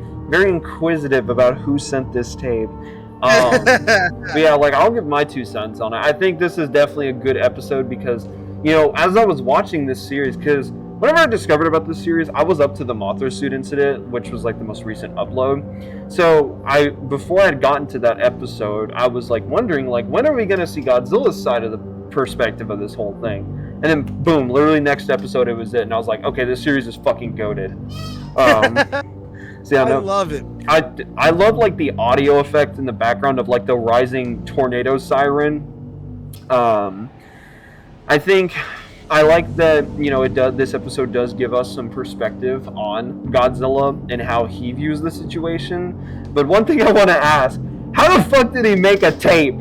inquisitive about who sent this tape. But yeah, like, I'll give my 2 cents on it. I think this is definitely a good episode because, you know, as I was watching this series, because whenever I discovered about this series, I was up to the Mothra suit incident, which was like the most recent upload. So before I had gotten to that episode, I was like wondering, like, when are we gonna see Godzilla's side of the perspective of this whole thing? And then boom, literally next episode it was it, and I was like, okay, this series is fucking goated. So yeah, I love it. I love like the audio effect in the background of like the rising tornado siren. I think I like that, you know, this episode does give us some perspective on Godzilla and how he views the situation. But one thing I want to ask, how the fuck did he make a tape?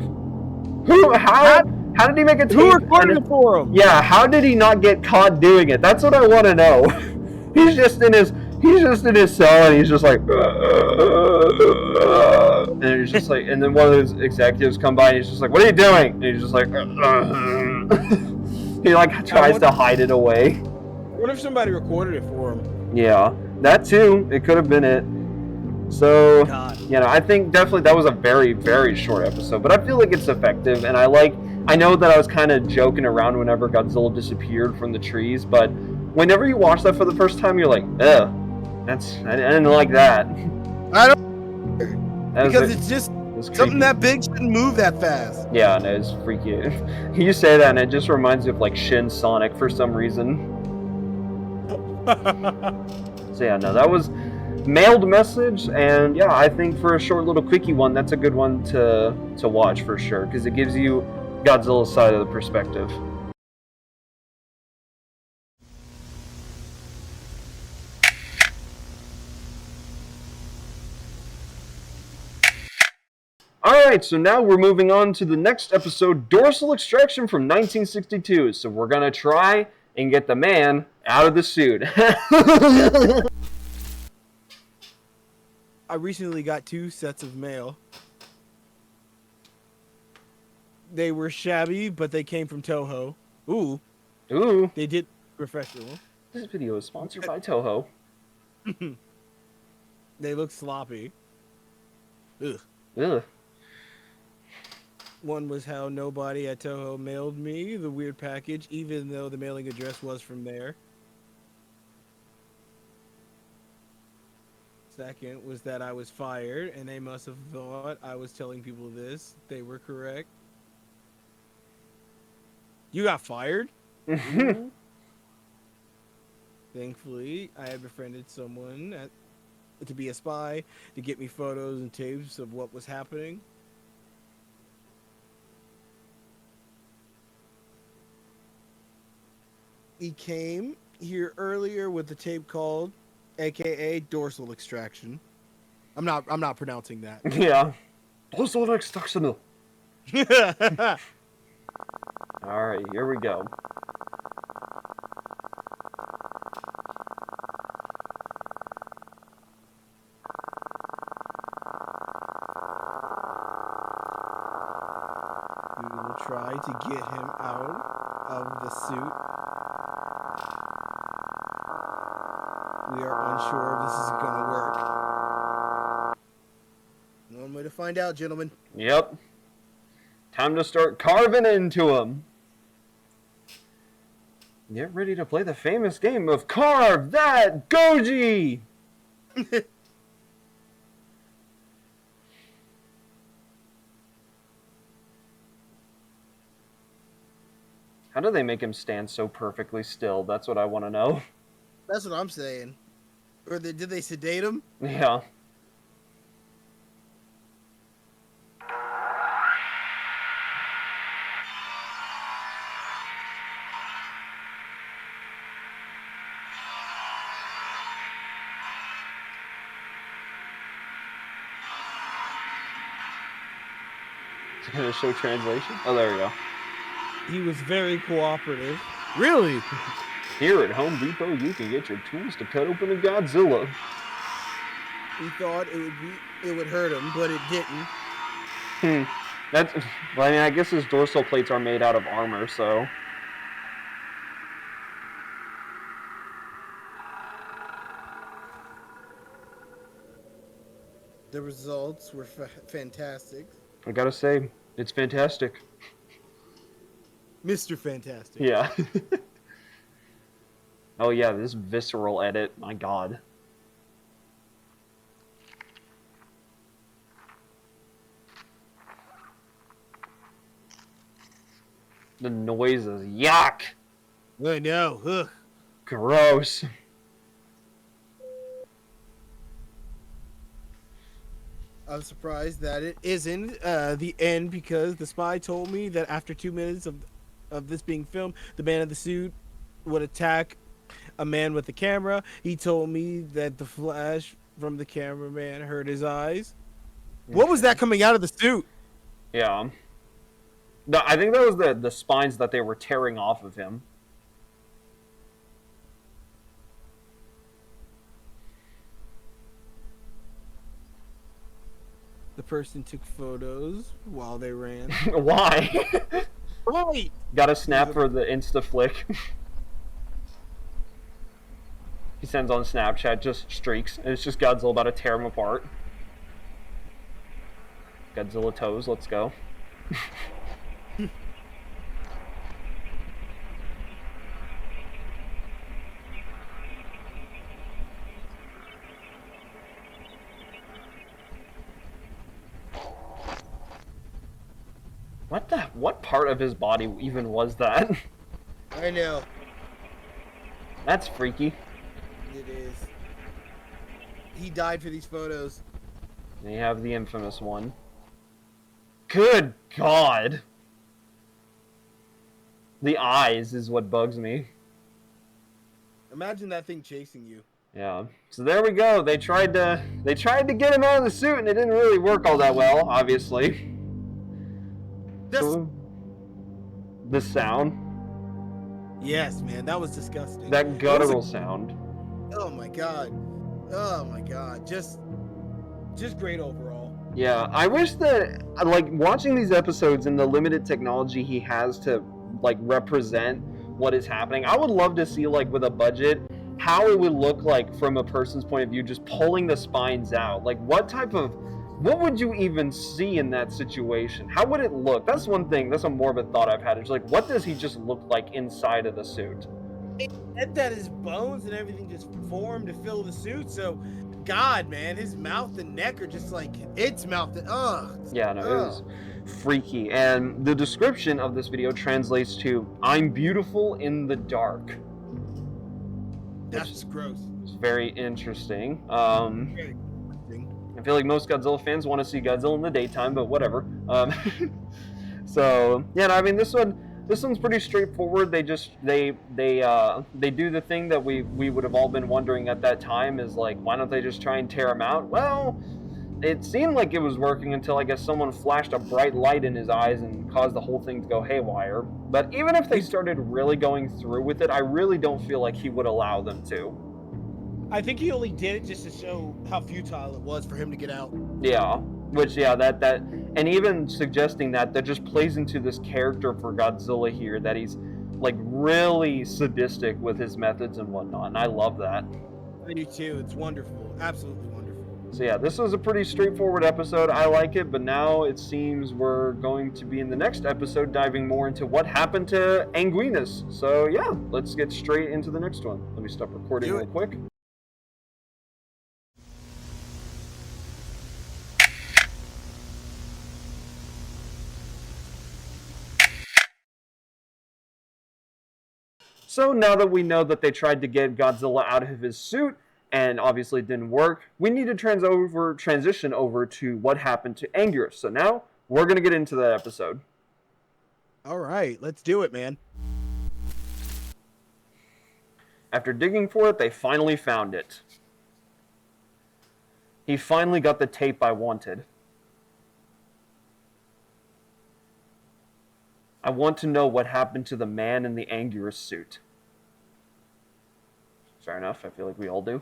How did he make a tape? Who recorded it for him? Yeah, how did he not get caught doing it? That's what I want to know. He's just in his cell and he's just like, and he's just like, and then one of those executives come by and he's just like, "What are you doing?" And he's just like, he like tries to hide it away. What if somebody recorded it for him? Yeah, that too. It could have been it. So, God. you know, I think definitely that was a very, very short episode, but I feel like it's effective, and I know that I was kind of joking around whenever Godzilla disappeared from the trees, but whenever you watch that for the first time, you're like, ugh, I didn't like that. I don't, because it's just something that big shouldn't move that fast. Yeah, and it's freaky. You say that, and it just reminds me of like Shin Sonic for some reason. So yeah, no, that was mailed message, and yeah, I think for a short little quickie one, that's a good one to watch for sure, because it gives you Godzilla's side of the perspective. Alright, so now we're moving on to the next episode, Dorsal Extraction from 1962. So we're gonna try and get the man out of the suit. I recently got 2 sets of mail. They were shabby, but they came from Toho. Ooh. Ooh. They did professional. This video is sponsored by Toho. They look sloppy. Ugh. Ugh. One was how nobody at Toho mailed me the weird package, even though the mailing address was from there. Second was that I was fired, and they must have thought I was telling people this. They were correct. You got fired? Thankfully, I had befriended someone to be a spy to get me photos and tapes of what was happening. He came here earlier with the tape called, aka dorsal extraction. I'm not pronouncing that. Yeah. Dorsal extraction. Alright, here we go. We will try to get him out of the suit. We are unsure if this is going to work. One way to find out, gentlemen. Yep. Time to start carving into him. Get ready to play the famous game of Carve That Goji! How do they make him stand so perfectly still? That's what I want to know. That's what I'm saying. Or did they sedate him? Yeah. Is it going to show translation? Oh, there we go. He was very cooperative. Really? Here at Home Depot, you can get your tools to cut open a Godzilla. He thought it would hurt him, but it didn't. That's, well, I mean, I guess his dorsal plates are made out of armor, so. The results were fantastic. I gotta say, it's fantastic. Mr. Fantastic. Yeah. Oh yeah, this visceral edit, my god. The noises, yuck! I know. Ugh. Gross. I'm surprised that it isn't the end, because the spy told me that after 2 minutes of this being filmed, the man in the suit would attack a man with the camera. He told me that the flash from the cameraman hurt his eyes. What was that coming out of the suit? Yeah. No, I think that was the spines that they were tearing off of him. The person took photos while they ran. Why? Right. Got a snap for the Insta flick. He sends on Snapchat just streaks, and it's just Godzilla about to tear him apart. Godzilla toes, let's go. What part of his body even was that? I know. That's freaky. It is. He died for these photos. And you have the infamous one. Good God! The eyes is what bugs me. Imagine that thing chasing you. Yeah. So there we go. They tried to get him out of the suit, and it didn't really work all that well, obviously. The sound. Yes, man, that was disgusting. That guttural sound. Oh my god. Oh my god. Just just great overall. Yeah, I wish that, like, watching these episodes and the limited technology he has to, like, represent what is happening, I would love to see, like, with a budget, how it would look like from a person's point of view, just pulling the spines out. Like, what would you even see in that situation? How would it look? That's one thing, that's a more of a thought I've had. It's like, what does he just look like inside of the suit? It said that his bones and everything just formed to fill the suit, so God, man, his mouth and neck are just like its mouth and Yeah, no, it was freaky. And the description of this video translates to "I'm beautiful in the dark." That's gross. It's very interesting. Very interesting. I feel like most Godzilla fans want to see Godzilla in the daytime, but whatever. So yeah, no, I mean this one's pretty straightforward. They do the thing that we would have all been wondering at that time, is like, why don't they just try and tear him out? Well, it seemed like it was working until I guess someone flashed a bright light in his eyes and caused the whole thing to go haywire. But even if they started really going through with it, I really don't feel like he would allow them to. I think he only did it just to show how futile it was for him to get out. Yeah, which, yeah, that and even suggesting that just plays into this character for Godzilla here, that he's like really sadistic with his methods and whatnot, and I love that. I do too. It's wonderful, absolutely wonderful. So yeah, this was a pretty straightforward episode. I like it, but now it seems we're going to be in the next episode diving more into what happened to Anguinus. So yeah, let's get straight into the next one. Let me stop recording real quick. So now that we know that they tried to get Godzilla out of his suit, and obviously it didn't work, we need to transition over to what happened to Anguirus. So now, we're going to get into that episode. All right, let's do it, man. After digging for it, they finally found it. He finally got the tape I wanted. I want to know what happened to the man in the Anguirus suit. Fair enough, I feel like we all do.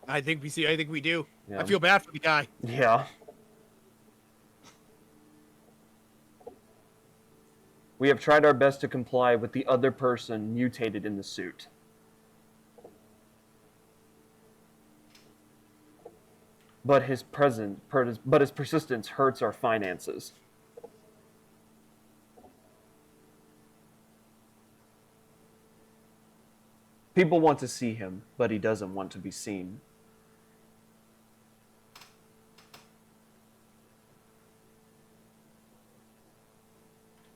I think we do. Yeah. I feel bad for the guy. Yeah. We have tried our best to comply with the other person mutated in the suit. But his persistence hurts our finances. People want to see him, but he doesn't want to be seen.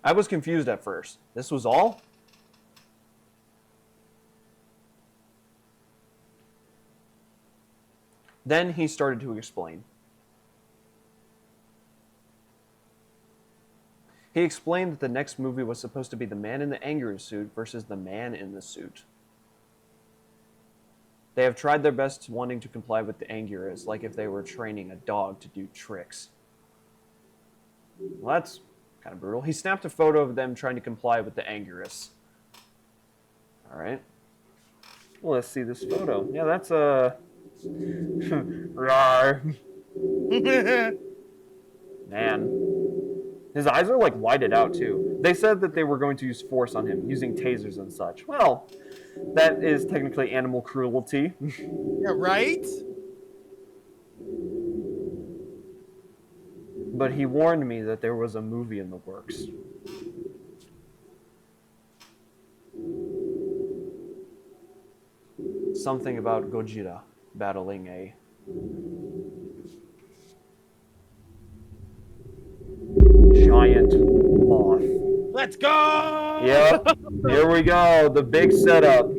I was confused at first. This was all? Then he started to explain. He explained that the next movie was supposed to be the man in the Anguirus suit versus the man in the suit. They have tried their best wanting to comply with the Anguirus, like if they were training a dog to do tricks. Well, that's kind of brutal. He snapped a photo of them trying to comply with the Anguirus. Alright. Well, let's see this photo. Yeah, that's a... Rawr. Man. His eyes are, like, whited out, too. They said that they were going to use force on him, using tasers and such. Well, that is technically animal cruelty. Yeah, right? But he warned me that there was a movie in the works. Something about Godzilla battling a... giant moth. Let's go! Yep, here we go, the big setup.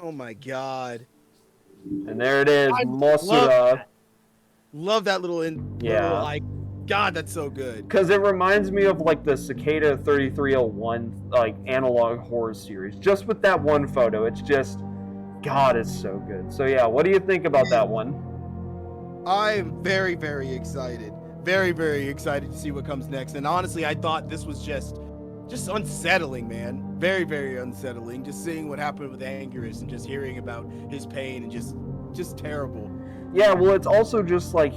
Oh my god. And there it is, Mosura. Love that little Yeah. like, God, that's so good. Because it reminds me of like the Cicada 3301 like analog horror series. Just with that one photo, it's just, God, it's so good. So yeah, what do you think about that one? I'm very, very excited. Very, very excited to see what comes next. And honestly, I thought this was just unsettling, man. Very, very unsettling. Just seeing what happened with Anguirus and just hearing about his pain and just just terrible. Yeah, well, it's also just like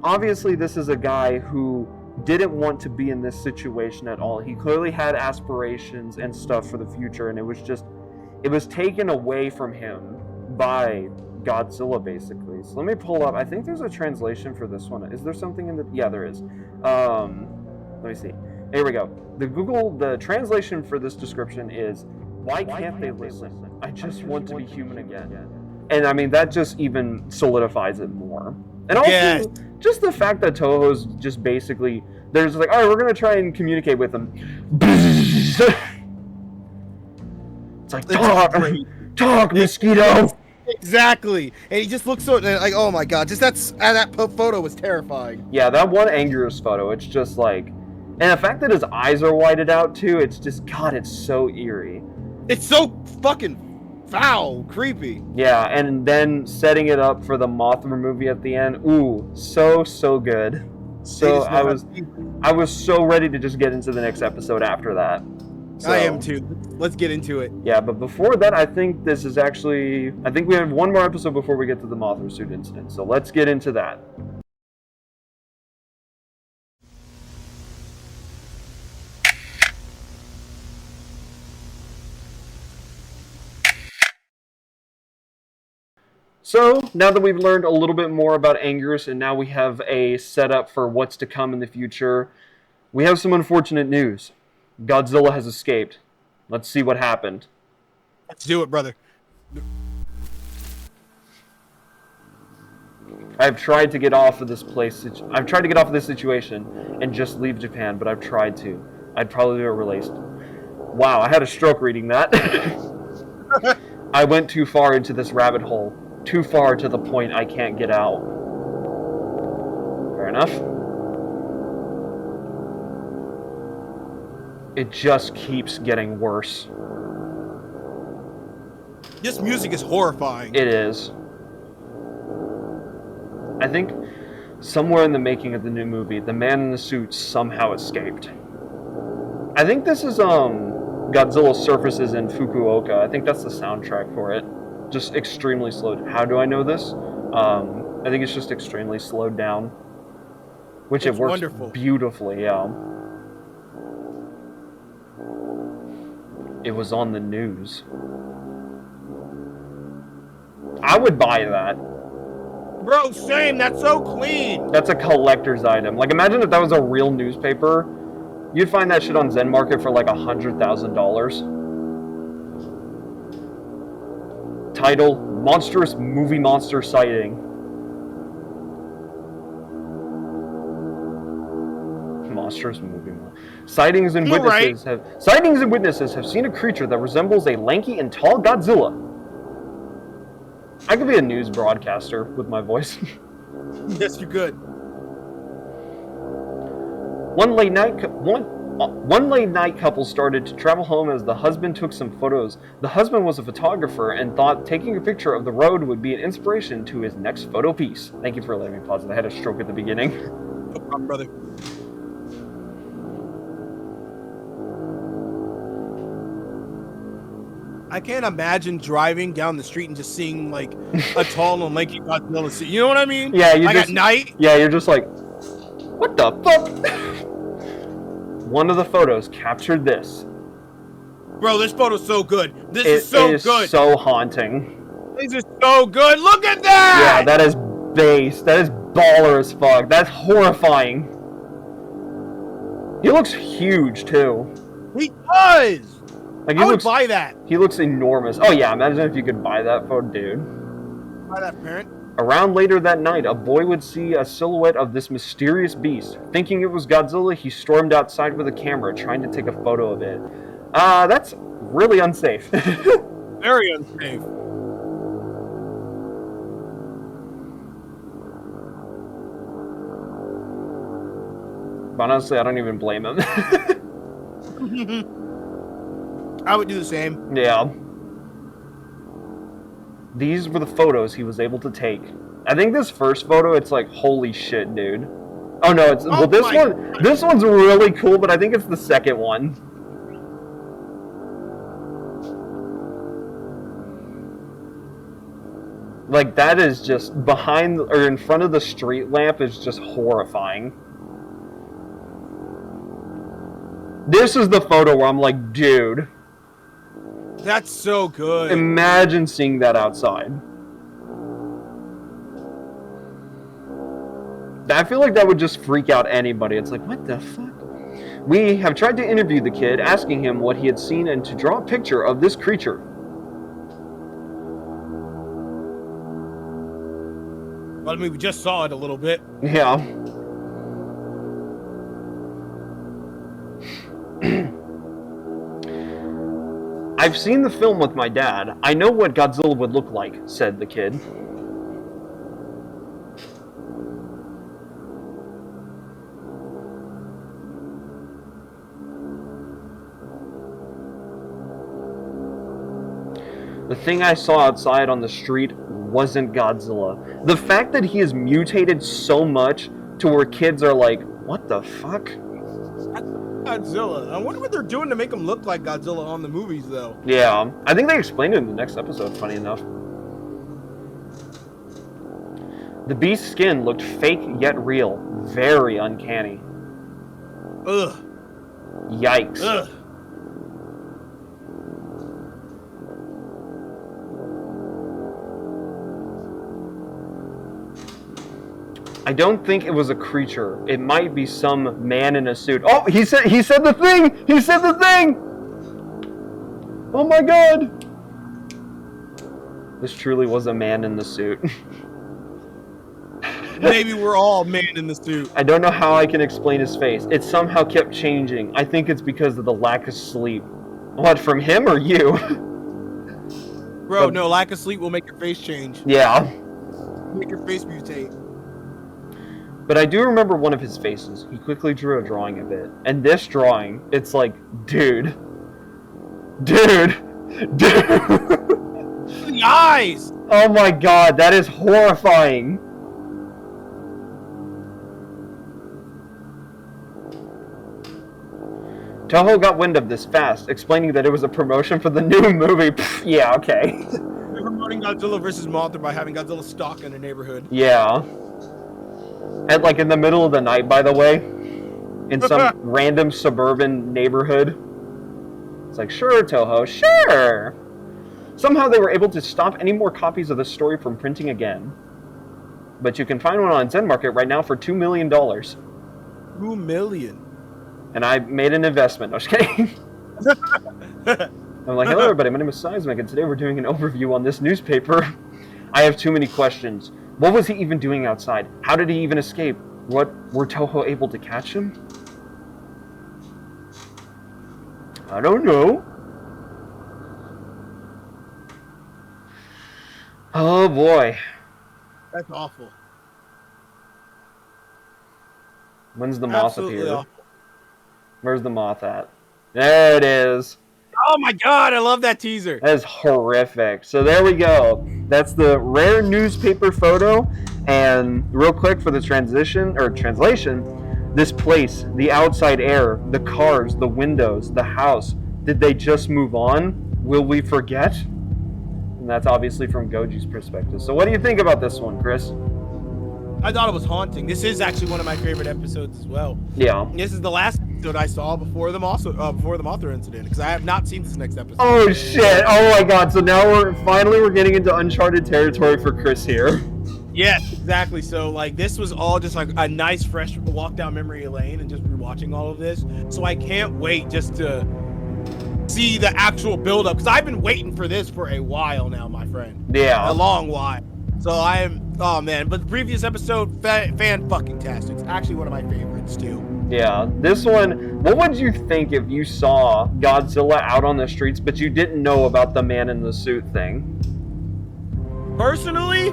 obviously this is a guy who didn't want to be in this situation at all. He clearly had aspirations and stuff for the future, and it was taken away from him by Godzilla, basically. So let me pull up. I think there's a translation for this one. Is there something in the... Yeah, there is. Let me see. Here we go. The translation for this description is, why can't they listen? I just want to be human again. And I mean, that just even solidifies it more. And also, just the fact that Toho's just basically, they're just like, all right, we're going to try and communicate with them. It's like, talk, mosquito. Exactly. And he just looks so, like, oh my god, just that photo was terrifying. Yeah, that one Anguirus photo, it's just like, and the fact that his eyes are whited out too, it's just, God, it's so eerie. It's so fucking foul, creepy. Yeah, and then setting it up for the Mothra movie at the end. Ooh, so good. So I was so ready to just get into the next episode after that. So, I am too. Let's get into it. Yeah, but before that, I think we have one more episode before we get to the Mothra suit incident. So let's get into that. So, now that we've learned a little bit more about Anguirus, and now we have a setup for what's to come in the future, we have some unfortunate news. Godzilla has escaped. Let's see what happened. Let's do it, brother. I've tried to get off of this place. I've tried to get off of this situation and just leave Japan, but I've tried to. I'd probably be released. Wow, I had a stroke reading that. I went too far into this rabbit hole. Too far to the point I can't get out. Fair enough. It just keeps getting worse. This music is horrifying. It is. I think somewhere in the making of the new movie, the man in the suit somehow escaped. I think this is Godzilla surfaces in Fukuoka. I think that's the soundtrack for it. Just extremely slowed. How do I know this? I think it's just extremely slowed down. Which it works wonderful. Beautifully, yeah. It was on the news. I would buy that. Bro, same. That's so clean. That's a collector's item. Like, imagine if that was a real newspaper. You'd find that shit on Zen Market for like $100,000. Title, Monstrous Movie Monster Sighting. Monstrous movie monster. Sightings and witnesses have seen a creature that resembles a lanky and tall Godzilla. I could be a news broadcaster with my voice. Yes, you could. One late night couple started to travel home as the husband took some photos. The husband was a photographer and thought taking a picture of the road would be an inspiration to his next photo piece. Thank you for letting me pause it. I had a stroke at the beginning. No problem, brother. I can't imagine driving down the street and just seeing like a tall and lanky Godzilla. You know what I mean? Yeah, at night. Yeah, you're just like, what the fuck? One of the photos captured this. Bro, this photo's so good. This is so good. It is so haunting. This is so good. Look at that! Yeah, that is base. That is baller as fuck. That's horrifying. He looks huge too. He does. Like, I would buy that. He looks enormous. Oh yeah, imagine if you could buy that photo, dude. Buy that, parent. Around later that night, a boy would see a silhouette of this mysterious beast. Thinking it was Godzilla, he stormed outside with a camera, trying to take a photo of it. That's really unsafe. Very unsafe. But honestly, I don't even blame him. I would do the same. Yeah. These were the photos he was able to take. I think this first photo, it's like, holy shit, dude. Oh no, it's well, this one's really cool, but I think it's the second one. Like, that is just behind, or in front of the street lamp is just horrifying. This is the photo where I'm like, dude. That's so good. Imagine seeing that outside. I feel like that would just freak out anybody. It's like, what the fuck? We have tried to interview the kid, asking him what he had seen and to draw a picture of this creature. Well, I mean, we just saw it a little bit. Yeah. I've seen the film with my dad. I know what Godzilla would look like, said the kid. The thing I saw outside on the street wasn't Godzilla. The fact that he is mutated so much to where kids are like, what the fuck? Godzilla. I wonder what they're doing to make him look like Godzilla on the movies, though. Yeah, I think they explained it in the next episode, funny enough. The beast's skin looked fake yet real. Very uncanny. Ugh. Yikes. Ugh. I don't think it was a creature. It might be some man in a suit. Oh, he said the thing! He said the thing! Oh my god! This truly was a man in the suit. Maybe we're all man in the suit. I don't know how I can explain his face. It somehow kept changing. I think it's because of the lack of sleep. What, from him or you? Bro, no, lack of sleep will make your face change. Yeah. Make your face mutate. But I do remember one of his faces. He quickly drew a drawing of it. And this drawing, it's like, dude. Dude. Dude. The eyes! Oh my god, that is horrifying. Toho got wind of this fast, explaining that it was a promotion for the new movie. Pfft, yeah, okay. They're promoting Godzilla vs. Mothra by having Godzilla stalk in a neighborhood. Yeah. At, like, in the middle of the night, by the way. In some random suburban neighborhood. It's like, sure, Toho, sure! Somehow they were able to stop any more copies of the story from printing again. But you can find one on Zen Market right now for $2 million. $2 million? And I made an investment. No, just kidding. I'm like, hello everybody, my name is Seismic, and today we're doing an overview on this newspaper. I have too many questions. What was he even doing outside? How did he even escape? What, were Toho able to catch him? I don't know. Oh boy. That's awful. When's the moth Absolutely appear? awful. Where's the moth at? There it is. Oh my god, I love that teaser. That is horrific. So there we go. That's the rare newspaper photo. And real quick for the translation, this place, the outside air, the cars, the windows, the house, did they just move on? Will we forget? And that's obviously from Goji's perspective. So what do you think about this one, Chris? I thought it was haunting. This is actually one of my favorite episodes as well. Yeah. This is the last episode I saw before the Mothra incident, because I have not seen this next episode. Oh shit! Oh my god! So now we're getting into uncharted territory for Chris here. Yes, exactly. So like this was all just like a nice fresh walk down memory lane and just rewatching all of this. So I can't wait just to see the actual build up, because I've been waiting for this for a while now, my friend. Yeah. A long while. So I am, oh man, but the previous episode, fan fucking tastic. It's actually one of my favorites too. Yeah, this one, what would you think if you saw Godzilla out on the streets, but you didn't know about the man in the suit thing? Personally,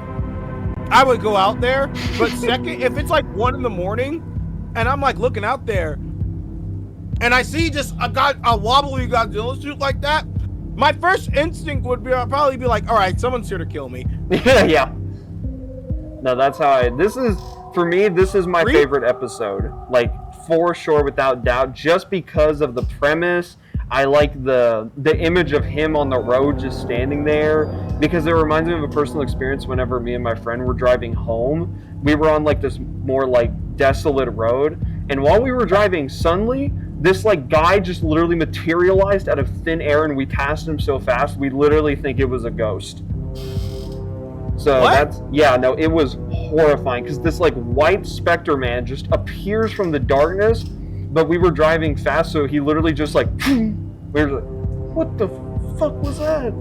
I would go out there, but second, if it's like 1 in the morning, and I'm like looking out there, and I see just a wobbly Godzilla suit like that, my first instinct would be probably be like, all right, someone's here to kill me. Yeah. No, that's how for me, this is my favorite episode. Like, for sure, without doubt, just because of the premise. I like the image of him on the road just standing there. because it reminds me of a personal experience whenever me and my friend were driving home. We were on like this more like desolate road, and while we were driving, suddenly this like guy just literally materialized out of thin air, and we passed him so fast we literally think it was a ghost. So it was horrifying because this like white specter man just appears from the darkness, but we were driving fast, so he literally just like we were like, what the fuck was that?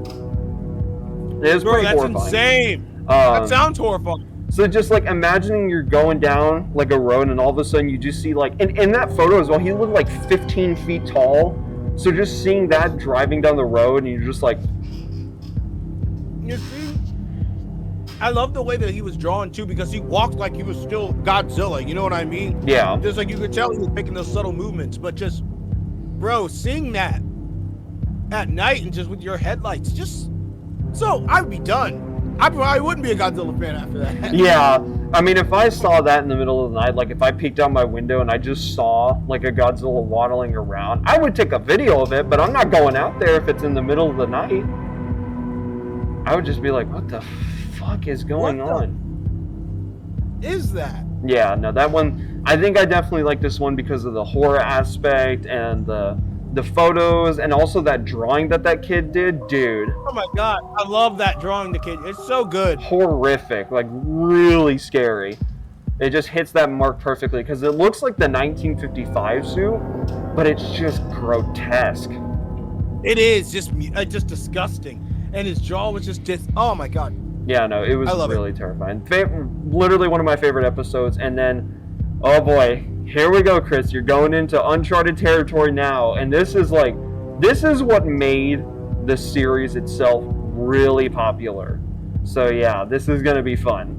It was pretty horrifying. That's insane. That sounds horrifying. So just like imagining you're going down like a road and all of a sudden you just see like, and in that photo as well, he looked like 15 feet tall. So just seeing that driving down the road and you're just like. You see, I love the way that he was drawn too, because he walked like he was still Godzilla. You know what I mean? Yeah. Just like you could tell he was making those subtle movements, but just, bro, seeing that at night and just with your headlights, so I'd be done. I probably wouldn't be a Godzilla fan after that. Yeah, I mean, if I saw that in the middle of the night, like if I peeked out my window and I just saw like a Godzilla waddling around, I would take a video of it, but I'm not going out there if it's in the middle of the night. I would just be like, what the fuck is going on? Is that? Yeah, no, that one, I think I definitely like this one because of the horror aspect and the photos, and also that drawing that kid did, dude. Oh my god, I love that drawing the kid. It's so good. Horrific, like really scary. It just hits that mark perfectly because it looks like the 1955 suit, but it's just grotesque. It is just disgusting, and his jaw was just oh my god. Yeah, no, it was really terrifying. Literally one of my favorite episodes, and then, oh boy. Here we go, Chris. You're going into uncharted territory now, and this is what made the series itself really popular. So yeah, this is gonna be fun.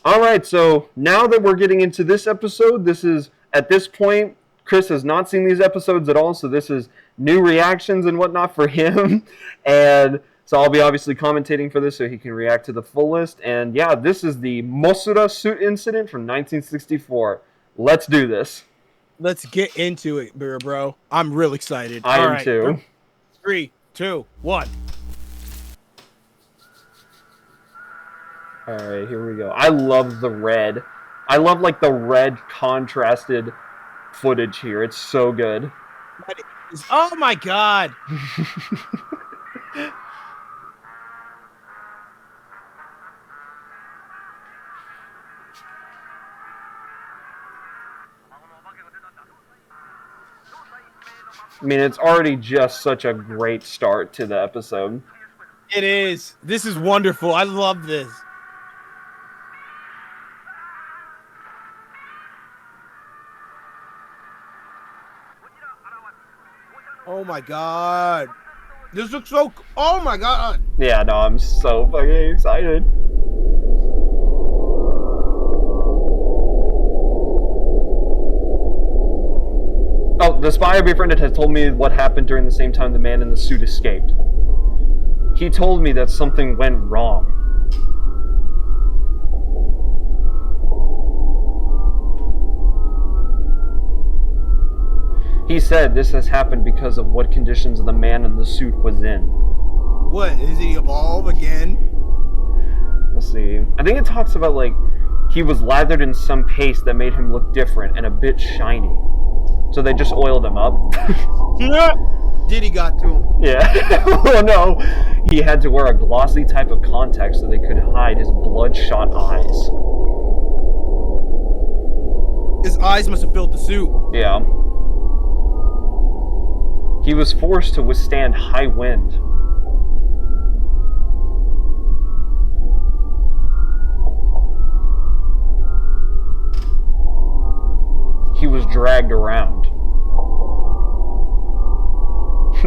Alright, so now that we're getting into this episode, at this point, Chris has not seen these episodes at all, so this is new reactions and whatnot for him. And so I'll be obviously commentating for this so he can react to the fullest. And yeah, this is the Mosura suit incident from 1964. Let's do this. Let's get into it, bro. I'm real excited. I am too. 3, 2, 1. Alright, here we go. I love the red. I love like the red contrasted footage here. It's so good. Oh my god. I mean, it's already just such a great start to the episode. It is. This is wonderful. I love this. Oh my god. This looks so... Oh my god. Yeah, no, I'm so fucking excited. Oh, the spy I befriended has told me what happened during the same time the man in the suit escaped. He told me that something went wrong. He said this has happened because of what conditions the man in the suit was in. What? Is he evolve again? Let's see. I think it talks about, like, he was lathered in some paste that made him look different and a bit shiny. So they just oiled him up. Diddy got to him. Yeah. Oh no. He had to wear a glossy type of contact so they could hide his bloodshot eyes. His eyes must have filled the suit. Yeah. He was forced to withstand high wind. He was dragged around.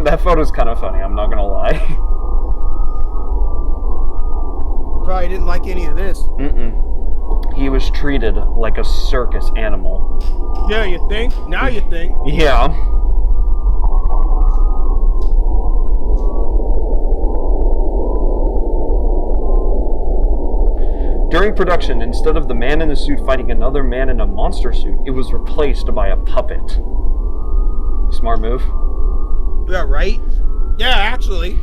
That photo's kind of funny, I'm not gonna lie. Probably didn't like any of this. He was treated like a circus animal. Yeah, you think? Now you think. Yeah. During production, instead of the man in the suit fighting another man in a monster suit, it was replaced by a puppet. Smart move. Yeah, right? Yeah, actually.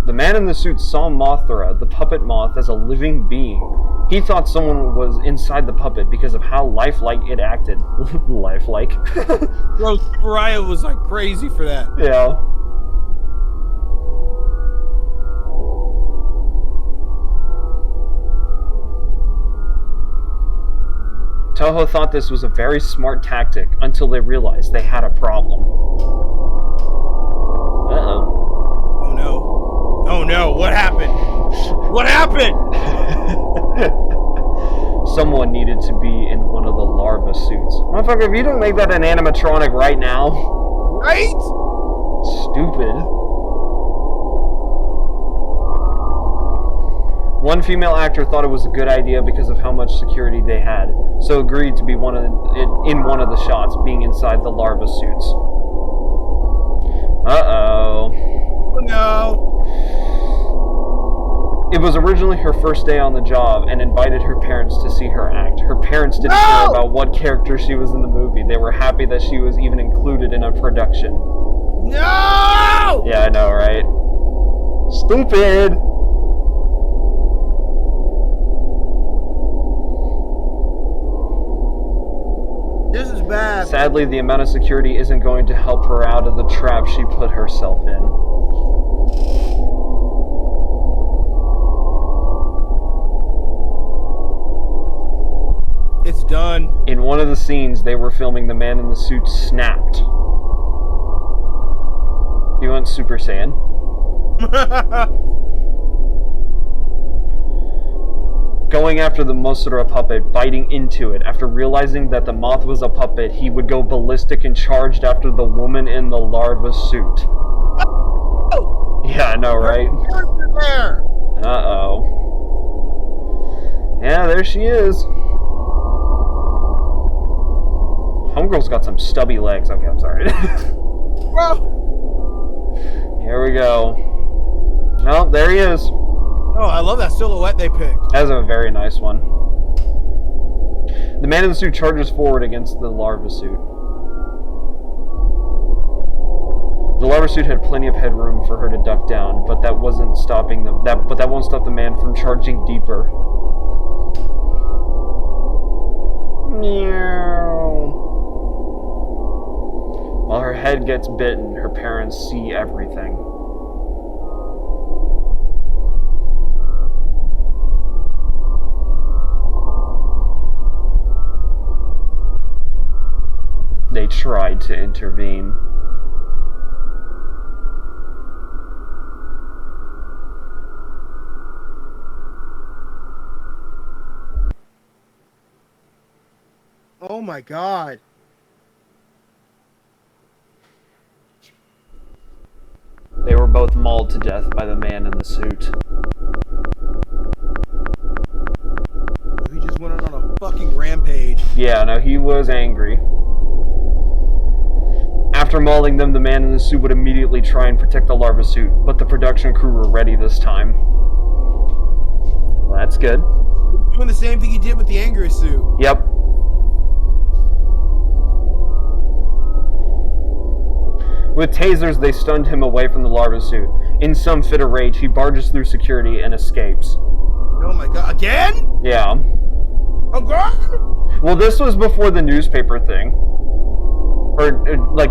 The man in the suit saw Mothra, the puppet moth, as a living being. He thought someone was inside the puppet because of how lifelike it acted. Lifelike. Bro, Mariah was like crazy for that. Yeah. Toho thought this was a very smart tactic until they realized they had a problem. Uh-oh. Oh no. Oh no, what happened? What happened? Someone needed to be in one of the larva suits. Motherfucker, if you don't make that an animatronic right now... Right? Stupid. One female actor thought it was a good idea because of how much security they had, so agreed to be in one of the shots, being inside the larva suits. Uh-oh. Oh no. It was originally her first day on the job and invited her parents to see her act. Her parents didn't care about what character she was in the movie. They were happy that she was even included in a production. No! Yeah, I know, right? Stupid! This is bad. Sadly, the amount of security isn't going to help her out of the trap she put herself in. It's done. In one of the scenes they were filming, the man in the suit snapped. He went Super Saiyan. Going after the Mosura puppet, biting into it. After realizing that the moth was a puppet, he would go ballistic and charged after the woman in the larva suit. Oh! Yeah, I know, right? There. Uh-oh. Yeah, there she is. Homegirl's got some stubby legs. Okay, I'm sorry. Well. Here we go. Oh, there he is. Oh, I love that silhouette they picked. That's a very nice one. The man in the suit charges forward against the larva suit. The larva suit had plenty of headroom for her to duck down, but that wasn't stopping them. But that won't stop the man from charging deeper. Meow. While her head gets bitten, her parents see everything. They tried to intervene. Oh my god. They were both mauled to death by the man in the suit. He just went on a fucking rampage. Yeah, no, he was angry. After mauling them, the man in the suit would immediately try and protect the larva suit, but the production crew were ready this time. Well, that's good. Doing the same thing he did with the angry suit. Yep. With tasers, they stunned him away from the larva suit. In some fit of rage, he barges through security and escapes. Oh my god, again? Yeah. Again? Well, this was before the newspaper thing. Or, like,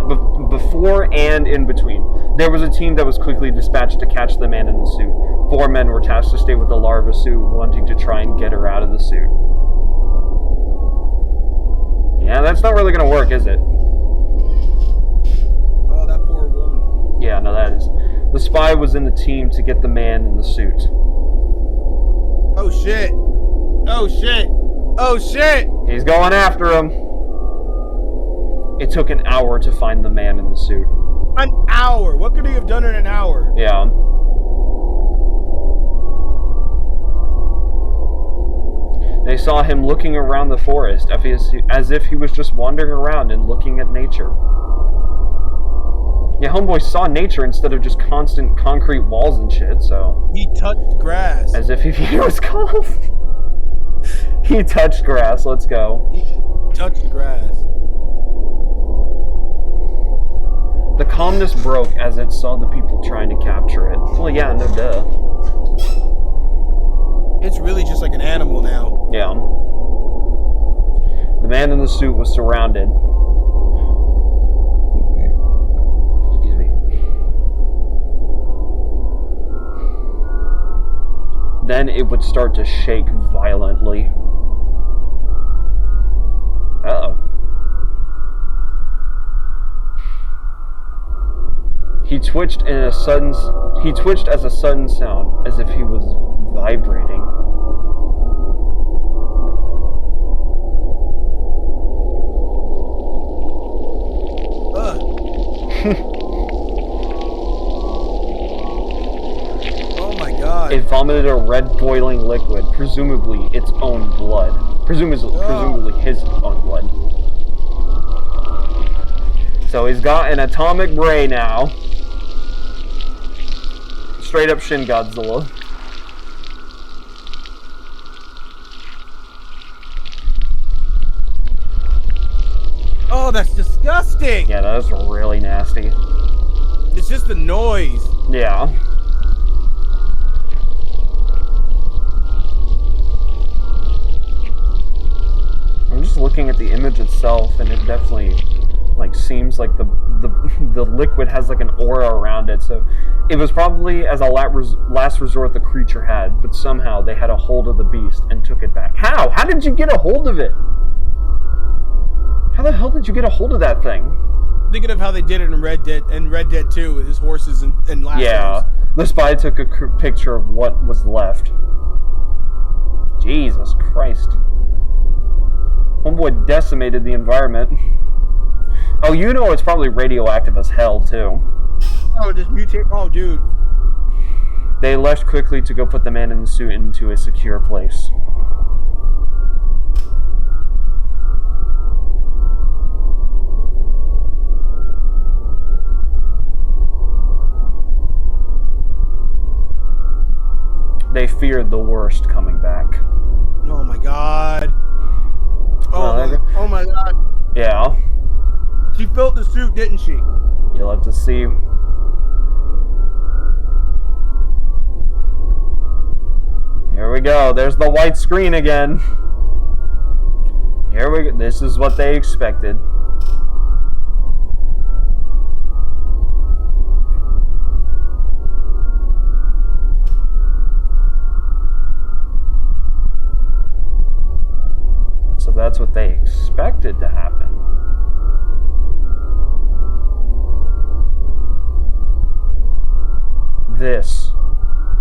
before and in between. There was a team that was quickly dispatched to catch the man in the suit. 4 men were tasked to stay with the larva suit, wanting to try and get her out of the suit. Yeah, that's not really gonna work, is it? Oh, that poor woman. Yeah, no, that is. The spy was in the team to get the man in the suit. Oh shit. Oh shit. Oh shit. He's going after him. It took an hour to find the man in the suit. An hour? What could he have done in an hour? Yeah. They saw him looking around the forest as if he was just wandering around and looking at nature. Yeah, homeboy saw nature instead of just constant concrete walls and shit, so... He touched grass. As if he was cough. He touched grass, let's go. He touched grass. The calmness broke as it saw the people trying to capture it. Well, yeah, no duh. It's really just like an animal now. Yeah. The man in the suit was surrounded. Excuse me. Then it would start to shake violently. Uh-oh. He twitched as a sudden sound, as if he was vibrating. Oh my god. It vomited a red boiling liquid, presumably its own blood. Presumably his own blood. So he's got an atomic ray now. Straight up Shin Godzilla. Oh, that's disgusting. Yeah, that's really nasty. It's just the noise. Yeah. I'm just looking at the image itself, and it definitely seems like the liquid has like an aura around it. So it was probably as a last resort the creature had, but somehow they had a hold of the beast and took it back. How? How did you get a hold of it? How the hell did you get a hold of that thing? Thinking of how they did it in Red Dead 2 with his horses and lassos. Yeah, the spy took a picture of what was left. Jesus Christ. Homeboy decimated the environment. Oh, you know it's probably radioactive as hell, too. Oh, just mutate. Oh, dude. They left quickly to go put the man in the suit into a secure place. They feared the worst coming back. Oh my god. Oh my god. Yeah. She filled the suit, didn't she? You'll have to see. Here we go. There's the white screen again. Here we go. This is what they expected. So that's what they expected to happen. This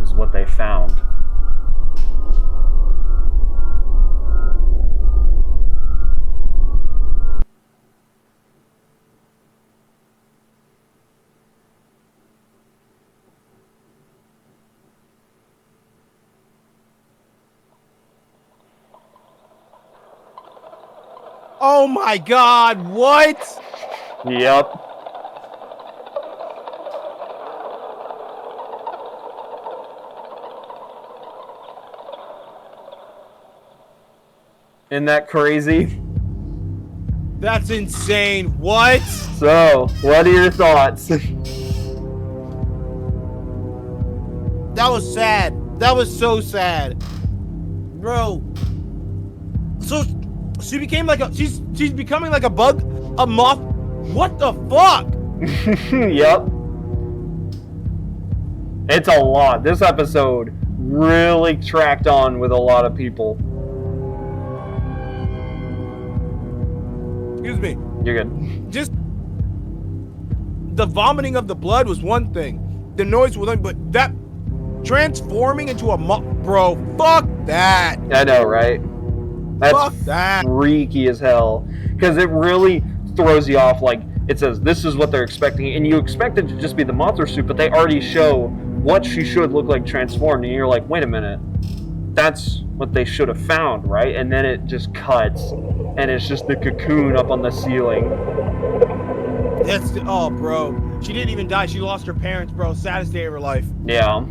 is what they found. Oh my god, what? Yep. Isn't that crazy? That's insane. What? So, what are your thoughts? That was sad. That was so sad. Bro. So she became like a she's becoming like a bug, a moth. What the fuck? Yep. It's a lot. This episode really tracked on with a lot of people. Excuse me. You're good. Just the vomiting of the blood was one thing. The noise was one, but that transforming into a moth, bro, fuck that. I know, right? That's fuck that. Freaky as hell. Because it really throws you off. Like, it says, this is what they're expecting. And you expect it to just be the Mothra suit, but they already show what she should look like transformed. And you're like, wait a minute. That's what they should have found, right? And then it just cuts. And it's just the cocoon up on the ceiling. That's, oh, bro. She didn't even die. She lost her parents, bro. Saddest day of her life. Yeah.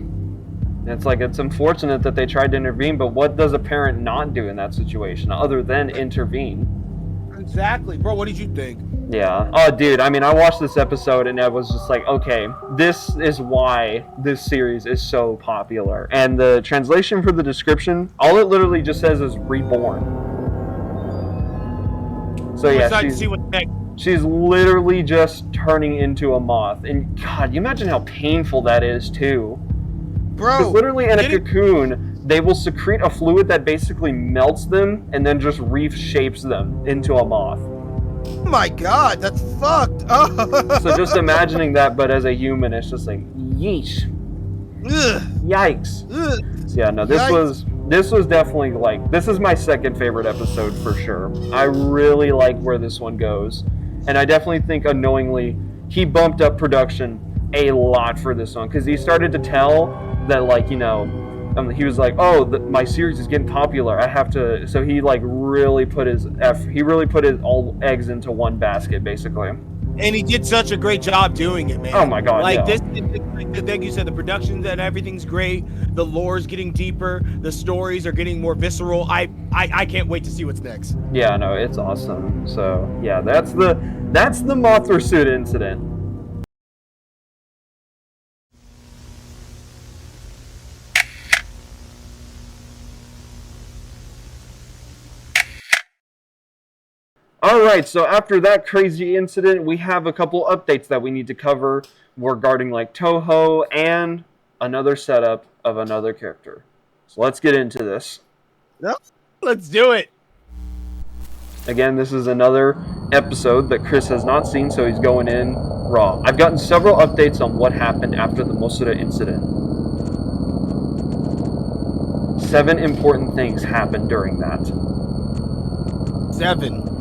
It's like, it's unfortunate that they tried to intervene, but what does a parent not do in that situation other than intervene? Exactly. Bro, what did you think? Yeah. Oh, dude, I mean, I watched this episode and I was just like, okay, this is why this series is so popular. And the translation for the description, all it literally just says is reborn. So yeah, she's literally just turning into a moth. And God, you imagine how painful that is too. Bro, because literally in a cocoon, they will secrete a fluid that basically melts them and then just reshapes them into a moth. Oh my God, that's fucked. Oh. So just imagining that, but as a human, it's just like, yeesh. Ugh. Yikes. Ugh. So yeah, no, this was definitely like, this is my second favorite episode for sure. I really like where this one goes. And I definitely think unknowingly, he bumped up production a lot for this one, because he started to tell that, like, you know, he was like, oh, my series is getting popular, I have to, so he like really put his all eggs into one basket, basically. And he did such a great job doing it, man. Oh my God, like yeah. Like you said, the production and everything's great, the lore's getting deeper, the stories are getting more visceral. I can't wait to see what's next. Yeah, no, it's awesome. So yeah, that's the Mothra suit incident. Alright, so after that crazy incident, we have a couple updates that we need to cover regarding like Toho and another setup of another character. So let's get into this. Yep, let's do it. Again, this is another episode that Chris has not seen, so he's going in raw. I've gotten several updates on what happened after the Mosuda incident. 7 important things happened during that. 7.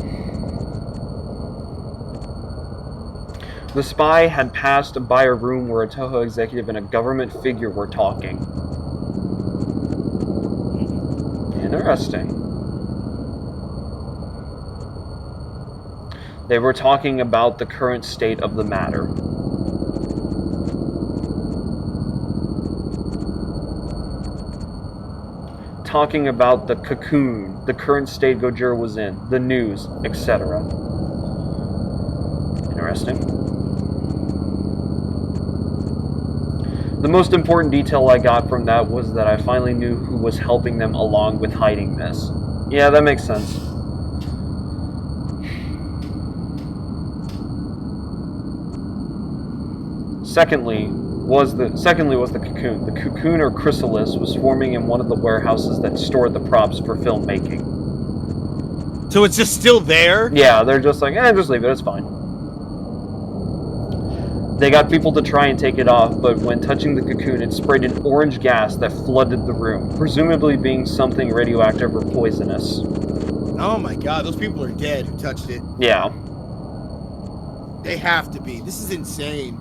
The spy had passed by a room where a Toho executive and a government figure were talking. Interesting. They were talking about the current state of the matter. Talking about the cocoon, the current state Gojira was in, the news, etc. Interesting. The most important detail I got from that was that I finally knew who was helping them along with hiding this. Yeah, that makes sense. Secondly was the cocoon. The cocoon or chrysalis was forming in one of the warehouses that stored the props for filmmaking. So it's just still there? Yeah, they're just like, just leave it, it's fine. They got people to try and take it off, but when touching the cocoon, it sprayed an orange gas that flooded the room, presumably being something radioactive or poisonous. Oh my God, those people are dead who touched it. Yeah. They have to be. This is insane.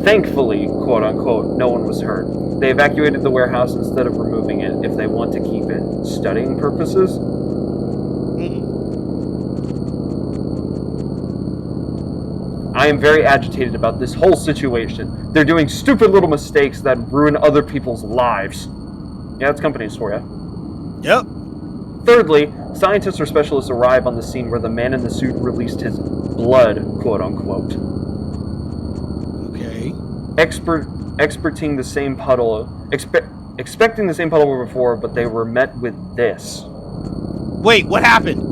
Thankfully, quote-unquote, no one was hurt. They evacuated the warehouse instead of removing it if they want to keep it. Studying purposes? I am very agitated about this whole situation. They're doing stupid little mistakes that ruin other people's lives. Yeah, that's companies for you. Yep. Thirdly, scientists or specialists arrive on the scene where the man in the suit released his blood, quote-unquote. Okay. Expecting the same puddle before, but they were met with this. Wait, what happened?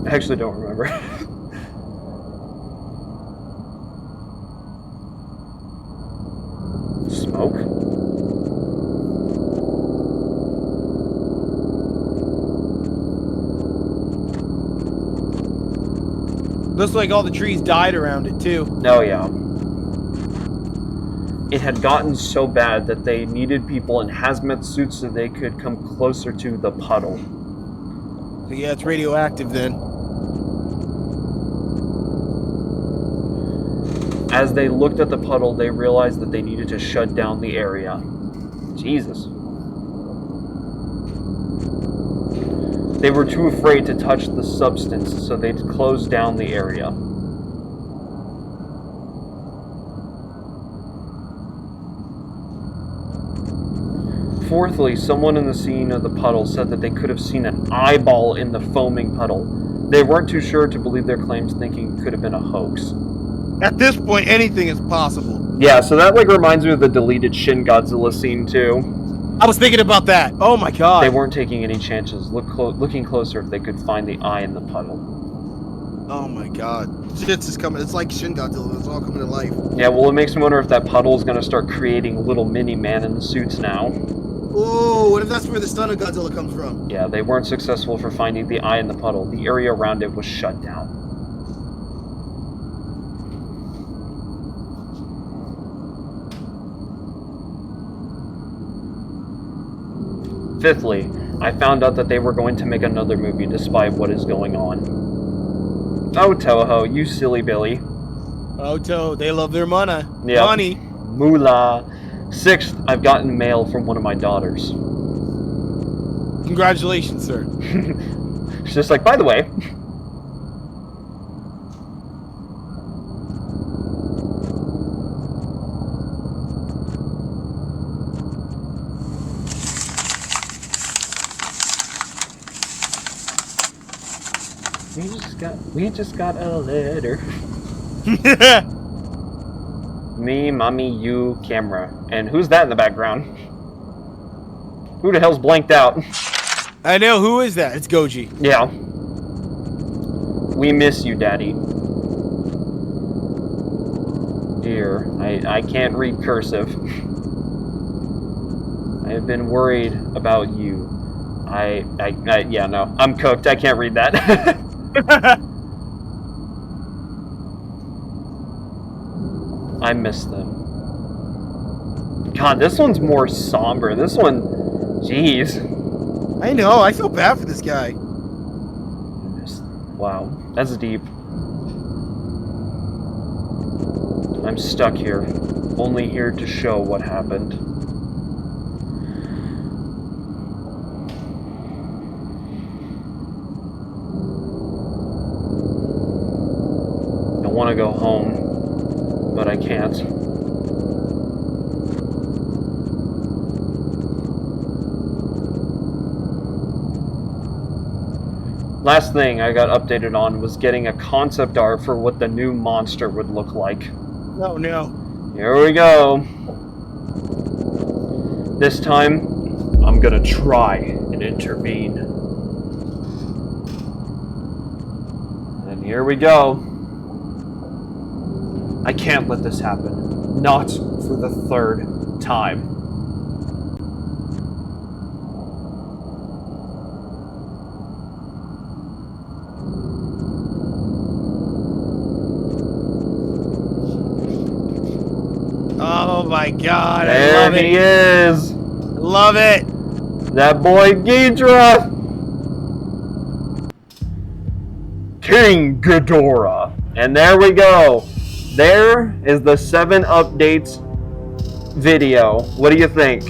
I actually don't remember. Smoke? Looks like all the trees died around it, too. Oh, yeah. It had gotten so bad that they needed people in hazmat suits so they could come closer to the puddle. So yeah, it's radioactive then. As they looked at the puddle, they realized that they needed to shut down the area. Jesus. They were too afraid to touch the substance, so they'd closed down the area. Fourthly, someone in the scene of the puddle said that they could have seen an eyeball in the foaming puddle. They weren't too sure to believe their claims, thinking it could have been a hoax. At this point, anything is possible. Yeah, so that like reminds me of the deleted Shin Godzilla scene too. I was thinking about that. Oh my god. They weren't taking any chances, looking closer if they could find the eye in the puddle. Oh my god. Shit's just coming. It's like Shin Godzilla. It's all coming to life. Yeah, well, it makes me wonder if that puddle is going to start creating little mini man in the suits now. Oh, what if that's where the stun of Godzilla comes from? Yeah, they weren't successful for finding the eye in the puddle. The area around it was shut down. Fifthly, I found out that they were going to make another movie despite what is going on. Oh, Toho, you silly Billy. Oh, Toho, they love their money. Yep. Money. Moolah. Sixth, I've gotten mail from one of my daughters. Congratulations, sir. She's just like, by the way. We just got a letter. Me, mommy, you, camera. And who's that in the background? Who the hell's blanked out? I know, who is that? It's Goji. Yeah. We miss you, Daddy. Dear, I can't read cursive. I have been worried about you. Yeah, no. I'm cooked. I can't read that. I miss them. God, this one's more somber. This one, jeez. I know, I feel bad for this guy. Wow, that's deep. I'm stuck here, only here to show what happened. I want to go home, but I can't. Last thing I got updated on was getting a concept art for what the new monster would look like. Oh no. Here we go. This time, I'm gonna try and intervene. And here we go. I can't let this happen. Not for the third time. Oh my god, There I love it. he is. Love it. That boy Ghidorah. King Ghidorah. And there we go. There is the 7 updates video. What do you think?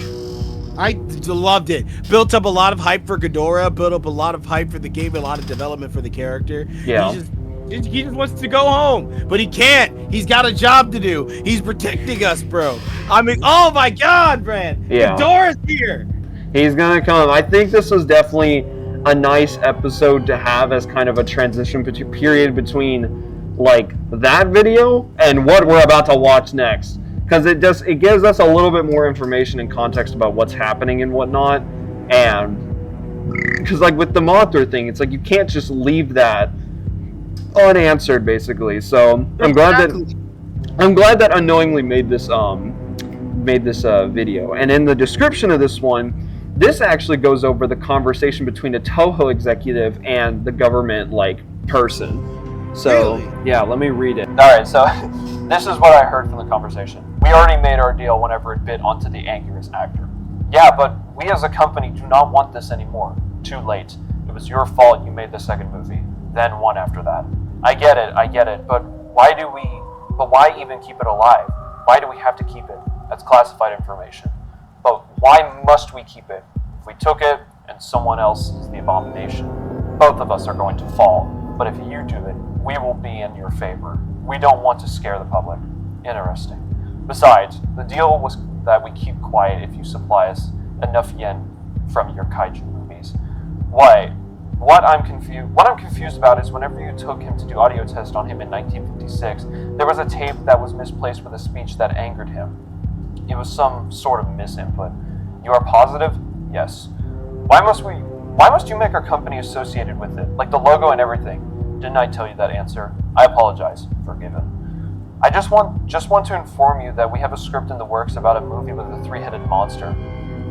I loved it. Built up a lot of hype for Ghidorah, built up a lot of hype for the game, a lot of development for the character. Yeah. He just wants to go home, but he can't. He's got a job to do. He's protecting us, bro. I mean, oh my god, man. Yeah. Ghidorah's here. He's gonna come. I think this was definitely a nice episode to have as kind of a transition period between like that video and what we're about to watch next, because it gives us a little bit more information and context about what's happening and whatnot. And because like with the Mothra thing, it's like you can't just leave that unanswered basically. So I'm glad that Unknowingly made this video. And in the description of this one, this actually goes over the conversation between a Toho executive and the government like person. So Really? Yeah, let me read it. Alright, so this is what I heard from the conversation. We already made our deal whenever it bit onto the Anguirus actor. Yeah, but we as a company do not want this anymore. Too late. It was your fault you made the second movie. Then one after that. I get it, but why even keep it alive? Why do we have to keep it? That's classified information. But why must we keep it? If we took it and someone else is the abomination. Both of us are going to fall, but if you do it, we will be in your favor. We don't want to scare the public. Interesting. Besides, the deal was that we keep quiet if you supply us enough yen from your kaiju movies. What I'm confused about is whenever you took him to do audio test on him in 1956, there was a tape that was misplaced with a speech that angered him. It was some sort of misinput. You are positive? Yes. Why must you make our company associated with it, like the logo and everything? Didn't I tell you that answer? I apologize. Forgiven. I just want to inform you that we have a script in the works about a movie with a three-headed monster.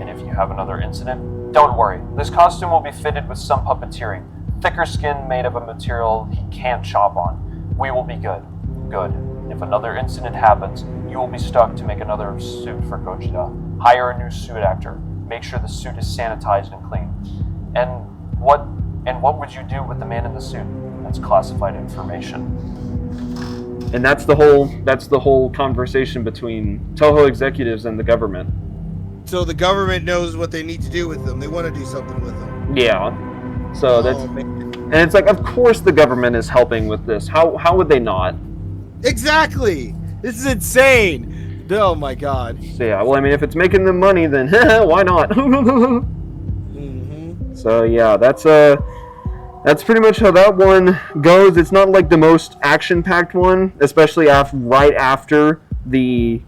And if you have another incident, don't worry. This costume will be fitted with some puppeteering. Thicker skin made of a material he can't chop on. We will be good. Good. If another incident happens, you will be stuck to make another suit for Godzilla. Hire a new suit actor. Make sure the suit is sanitized and clean. And what would you do with the man in the suit? That's classified information. And that's the whole conversation between Toho executives and the government. So the government knows what they need to do with them. They want to do something with them. Yeah. So that's man. And it's like, of course the government is helping with this. How would they not? Exactly. This is insane. Oh my god. So yeah, well, I mean, if it's making them money, then why not? So yeah, that's pretty much how that one goes. It's not like the most action-packed one, especially right after the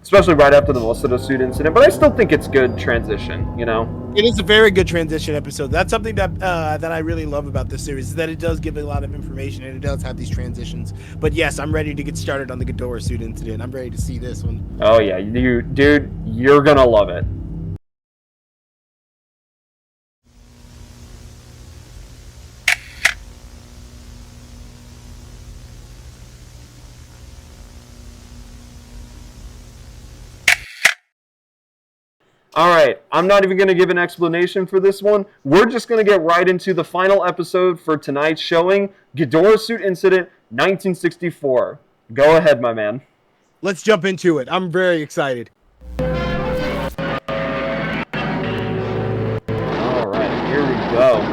Masato suit incident. But I still think it's good transition. You know, it is a very good transition episode. That's something that I really love about this series, is that it does give a lot of information and it does have these transitions. But yes, I'm ready to get started on the Ghidorah suit incident. I'm ready to see this one. Oh yeah, dude, you're gonna love it. Alright, I'm not even going to give an explanation for this one. We're just going to get right into the final episode for tonight's showing, Ghidorah Suit Incident 1964. Go ahead, my man. Let's jump into it. I'm very excited. Alright, here we go.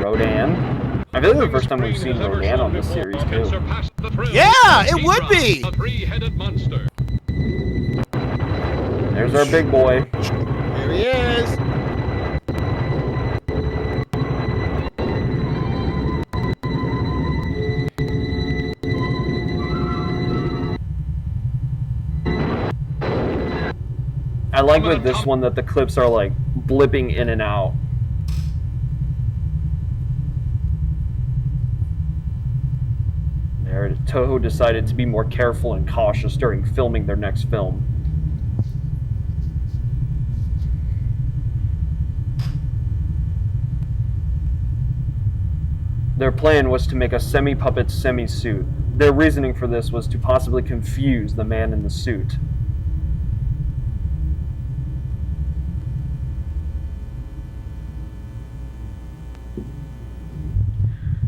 Rodan. I feel like the first time we've seen Rodan on this series, too. Yeah, it would be! There's our big boy. There he is! I like with this one that the clips are like blipping in and out. There, Toho decided to be more careful and cautious during filming their next film. Their plan was to make a semi-puppet semi-suit. Their reasoning for this was to possibly confuse the man in the suit.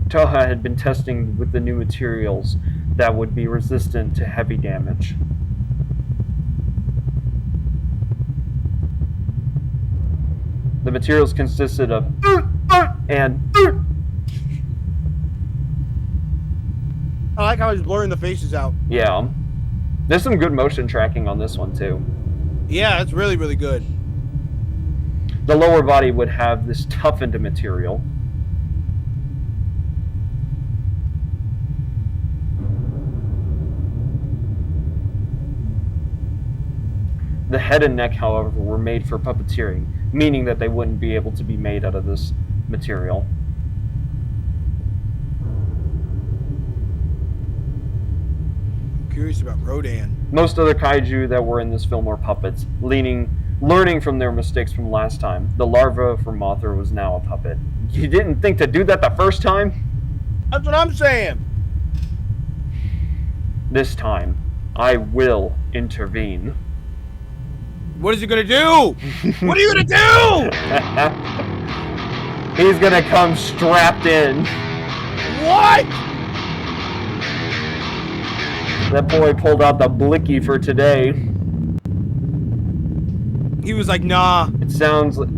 Toho had been testing with the new materials that would be resistant to heavy damage. The materials consisted of and I like how he's blurring the faces out. yeah. There's some good motion tracking on this one too. Yeah, it's really, really good. The lower body would have this toughened material. The head and neck, however, were made for puppeteering, meaning that they wouldn't be able to be made out of this material. I'm curious about Rodan. Most other kaiju that were in this film were puppets, learning from their mistakes from last time. The larva for Mothra was now a puppet. You didn't think to do that the first time? That's what I'm saying! This time, I will intervene. What is he gonna do? What are you gonna do? He's gonna come strapped in. What? That boy pulled out the blicky for today. He was like, nah.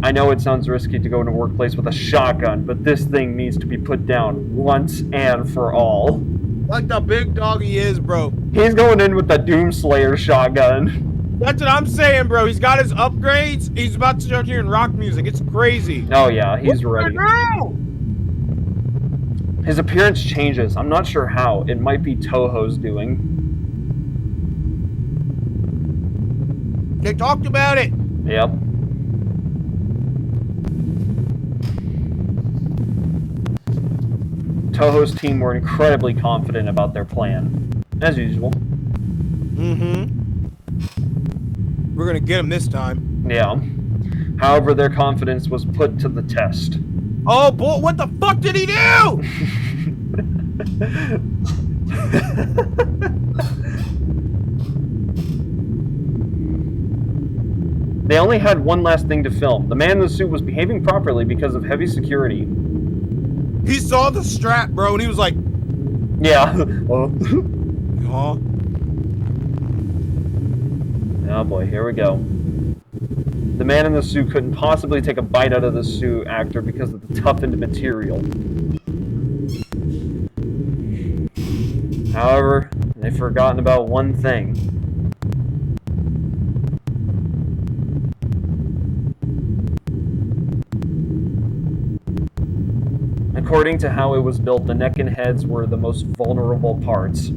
I know it sounds risky to go into a workplace with a shotgun, but this thing needs to be put down once and for all. Like the big dog he is, bro. He's going in with the Doomslayer shotgun. That's what I'm saying, bro. He's got his upgrades. He's about to start hearing rock music. It's crazy. Oh yeah, he's ready. His appearance changes. I'm not sure how. It might be Toho's doing. They talked about it. Yep. Toho's team were incredibly confident about their plan, as usual. We're gonna get him this time. Yeah. However, their confidence was put to the test. Oh boy, what the fuck did he do? They only had one last thing to film. The man in the suit was behaving properly because of heavy security. He saw the strap, bro, and he was like, yeah. huh? Oh boy, here we go. The man in the suit couldn't possibly take a bite out of the suit actor because of the toughened material. However, they've forgotten about one thing. According to how it was built, the neck and heads were the most vulnerable parts.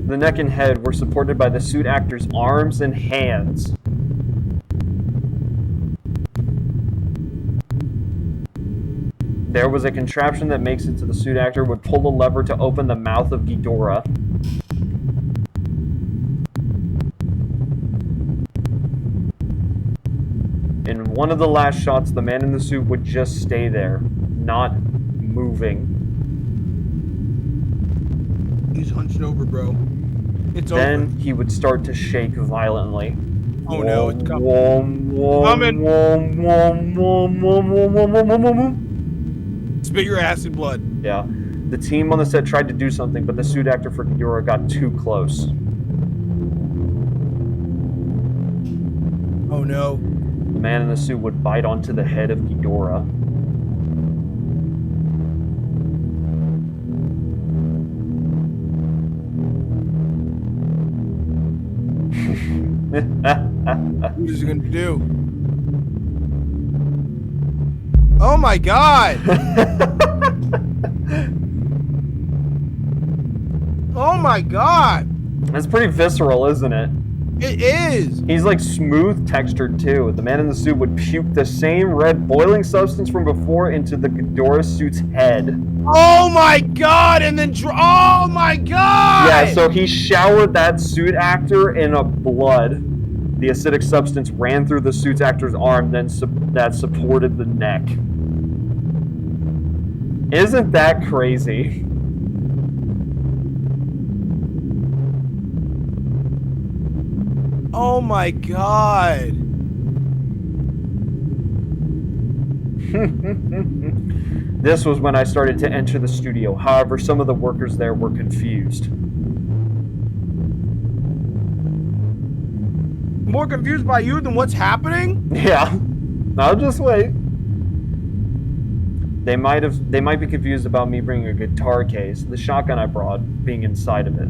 The neck and head were supported by the suit actor's arms and hands. There was a contraption that makes it so the suit actor would pull the lever to open the mouth of Ghidorah. In one of the last shots, the man in the suit would just stay there, not moving. He's hunched over, bro. It's then over. He would start to shake violently. Oh no, it's coming. Spit your ass in blood. Yeah. The team on the set tried to do something, but the suit actor for Ghidorah got too close. Oh no. The man in the suit would bite onto the head of Ghidorah. What is he gonna do? Oh my god! Oh my god! That's pretty visceral, isn't it? It is! He's like smooth textured too. The man in the suit would puke the same red boiling substance from before into the Ghidorah suit's head. Oh my god! And then oh my god! Yeah, so he showered that suit actor in a blood. The acidic substance ran through the suit actor's arm, then that supported the neck. Isn't that crazy? Oh my god. This was when I started to enter the studio. However, some of the workers there were confused. More confused by you than what's happening? Yeah. I'll just wait. They might be confused about me bringing a guitar case, the shotgun I brought being inside of it.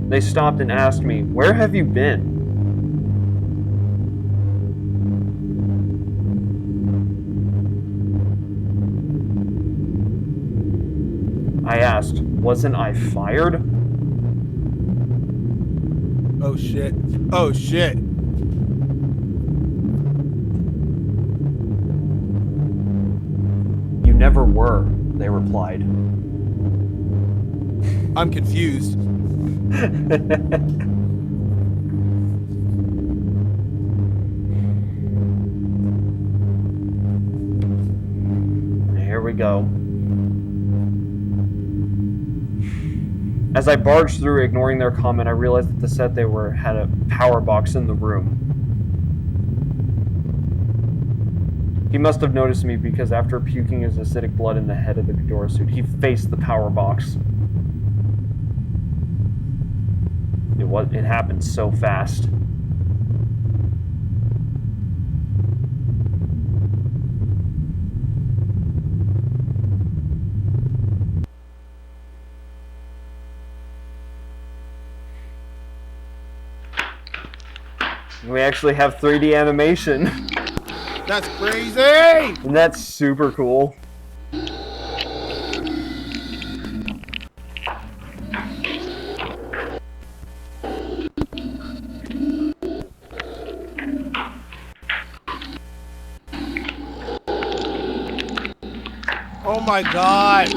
They stopped and asked me, "Where have you been?" I asked, "Wasn't I fired?" Oh shit. Oh shit. "You never were," they replied. I'm confused. Here we go. As I barged through, ignoring their comment, I realized that the set they were had a power box in the room. He must have noticed me because after puking his acidic blood in the head of the Ghidorah suit, he faced the power box. It happened so fast. We actually have 3D animation. That's crazy! And that's super cool. Oh my god!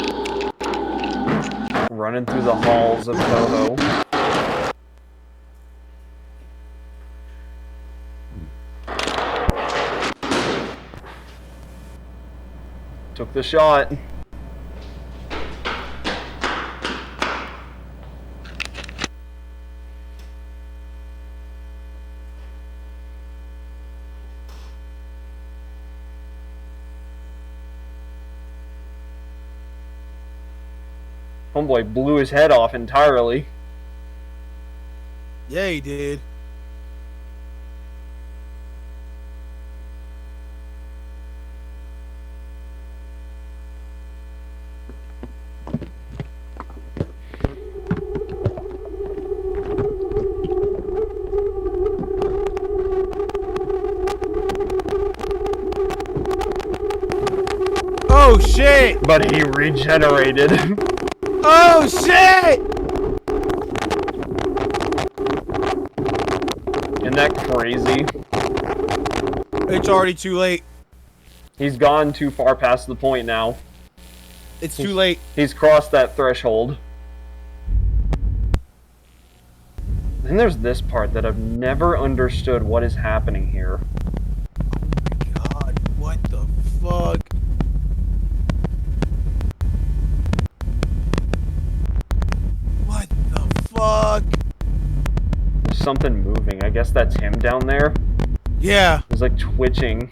Running through the halls of Toho. Took the shot. Homeboy blew his head off entirely. Yeah, he did. Oh shit! But he regenerated. Oh shit! Isn't that crazy? It's already too late. He's gone too far past the point now. It's too late. He's crossed that threshold. Then there's this part that I've never understood what is happening here. God, what the fuck? What the fuck? There's something moving. I guess that's him down there. Yeah. He's like twitching.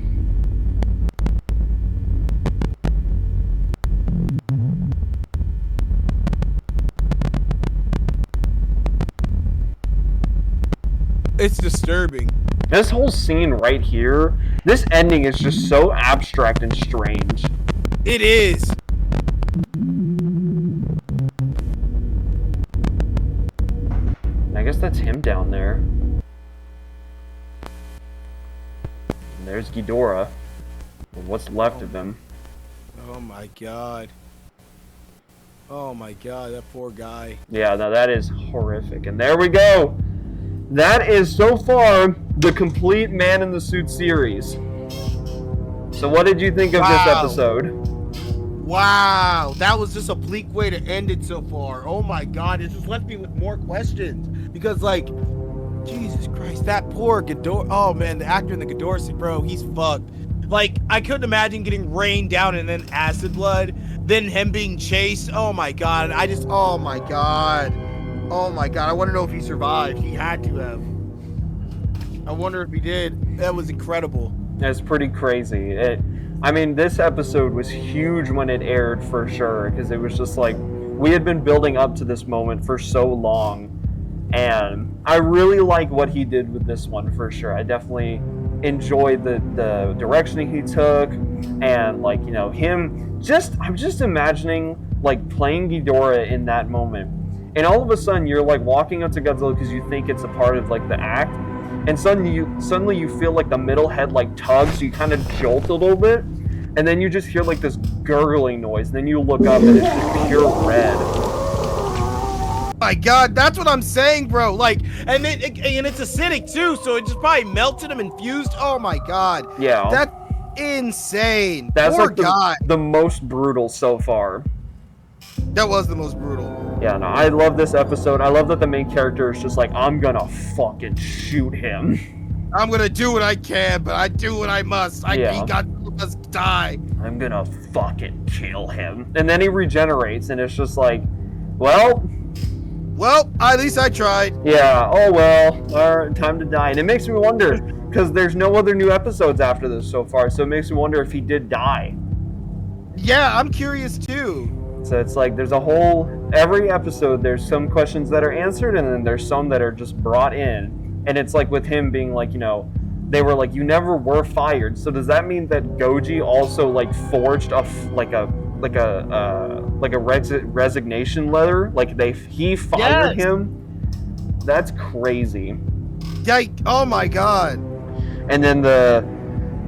It's disturbing. This whole scene right here, this ending is just so abstract and strange. It is. I guess that's him down there. And there's Ghidorah. And what's left of him. Oh my god. Oh my god, that poor guy. Yeah, now that is horrific. And there we go. That is so far the complete Man in the Suit series. So what did you think of this episode? Wow, that was just a bleak way to end it so far. Oh my god, it just left me with more questions. Because, like, Jesus Christ, that poor Ghidorah. Oh man, the actor in the Ghidorah suit, bro, he's fucked. Like, I couldn't imagine getting rained down and then acid blood, then him being chased. Oh my god, oh my god. Oh my god, I want to know if he survived. He had to have. I wonder if he did. That was incredible. It's pretty crazy. I mean, this episode was huge when it aired for sure, because it was just like, we had been building up to this moment for so long, and I really like what he did with this one for sure. I definitely enjoyed the direction he took, and like, you know, I'm just imagining like playing Ghidorah in that moment. And all of a sudden, you're like walking up to Godzilla because you think it's a part of like the act, and suddenly you feel like the middle head like tugs, so you kind of jolt a little bit, and then you just hear like this gurgling noise, and then you look up and it's just pure red. My god, that's what I'm saying, bro. Like, and it's acidic too, so it just probably melted him and fused. Oh my god. Yeah. That's insane. That's Poor like guy. the most brutal so far. That was the most brutal. Yeah, no, I love this episode. I love that the main character is just like, I'm gonna fucking shoot him. I'm gonna do what I can, but I do what I must. Godzilla must die. I'm gonna fucking kill him. And then he regenerates, and it's just like, well, at least I tried. yeah, oh well, all right, time to die. And it makes me wonder, because there's no other new episodes after this so far, so it makes me wonder if he did die. Yeah, I'm curious too. So it's like there's a whole, every episode there's some questions that are answered and then there's some that are just brought in. And it's like with him being like, you know, they were like, you never were fired. So does that mean that Goji also like forged a resignation letter? Like he fired him? That's crazy. Yike! Oh my god! And then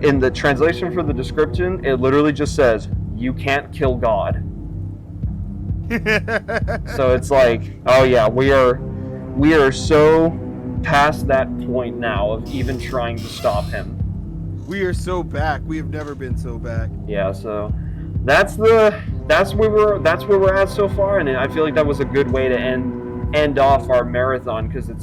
in the translation for the description, it literally just says, "You can't kill God." So it's like, oh yeah, we are so past that point now of even trying to stop him. We are so back. We have never been so back. Yeah, so that's where we're at so far, and I feel like that was a good way to end off our marathon, because it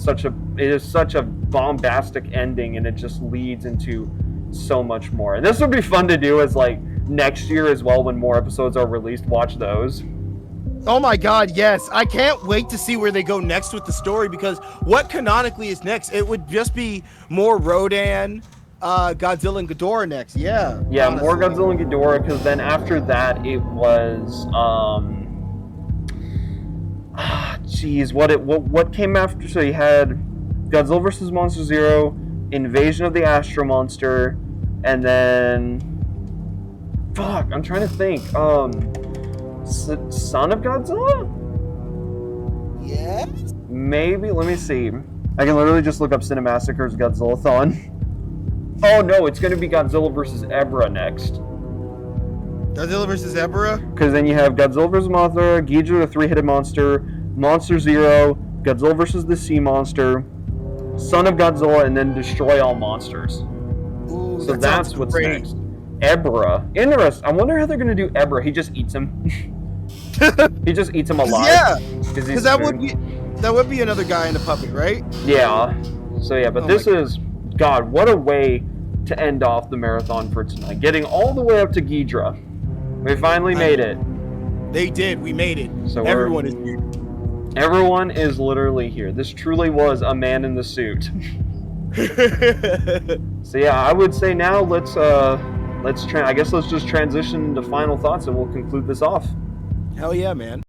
is such a bombastic ending, and it just leads into so much more. And this would be fun to do as like next year as well, when more episodes are released. Watch those. Oh my god, yes. I can't wait to see where they go next with the story, because what canonically is next? It would just be more Rodan, Godzilla and Ghidorah next. Yeah. Yeah, honestly. More Godzilla and Ghidorah, because then after that it was what came after? So you had Godzilla vs. Monster Zero, Invasion of the Astro Monster, and then I'm trying to think. Son of Godzilla? Yes? Maybe, let me see. I can literally just look up Cinemassacre's Godzilla-thon. Oh no, it's gonna be Godzilla vs. Ebra next. Godzilla vs. Ebra? Because then you have Godzilla vs. Mothra, Ghidorah the Three-Headed Monster, Monster Zero, Godzilla vs. the Sea Monster, Son of Godzilla, and then Destroy All Monsters. Ooh, so that's what's next. Ebra. Interesting. I wonder how they're gonna do Ebra. He just eats him. He just eats him alive. Yeah, because that would be another guy in the puppet, right? Yeah. So yeah, but this is, God, what a way to end off the marathon for tonight. Getting all the way up to Ghidorah. We finally made it. They did. We made it. So everyone is here. Everyone is literally here. This truly was a man in the suit. So yeah, I would say now let's just transition into final thoughts and we'll conclude this off. Hell yeah, man.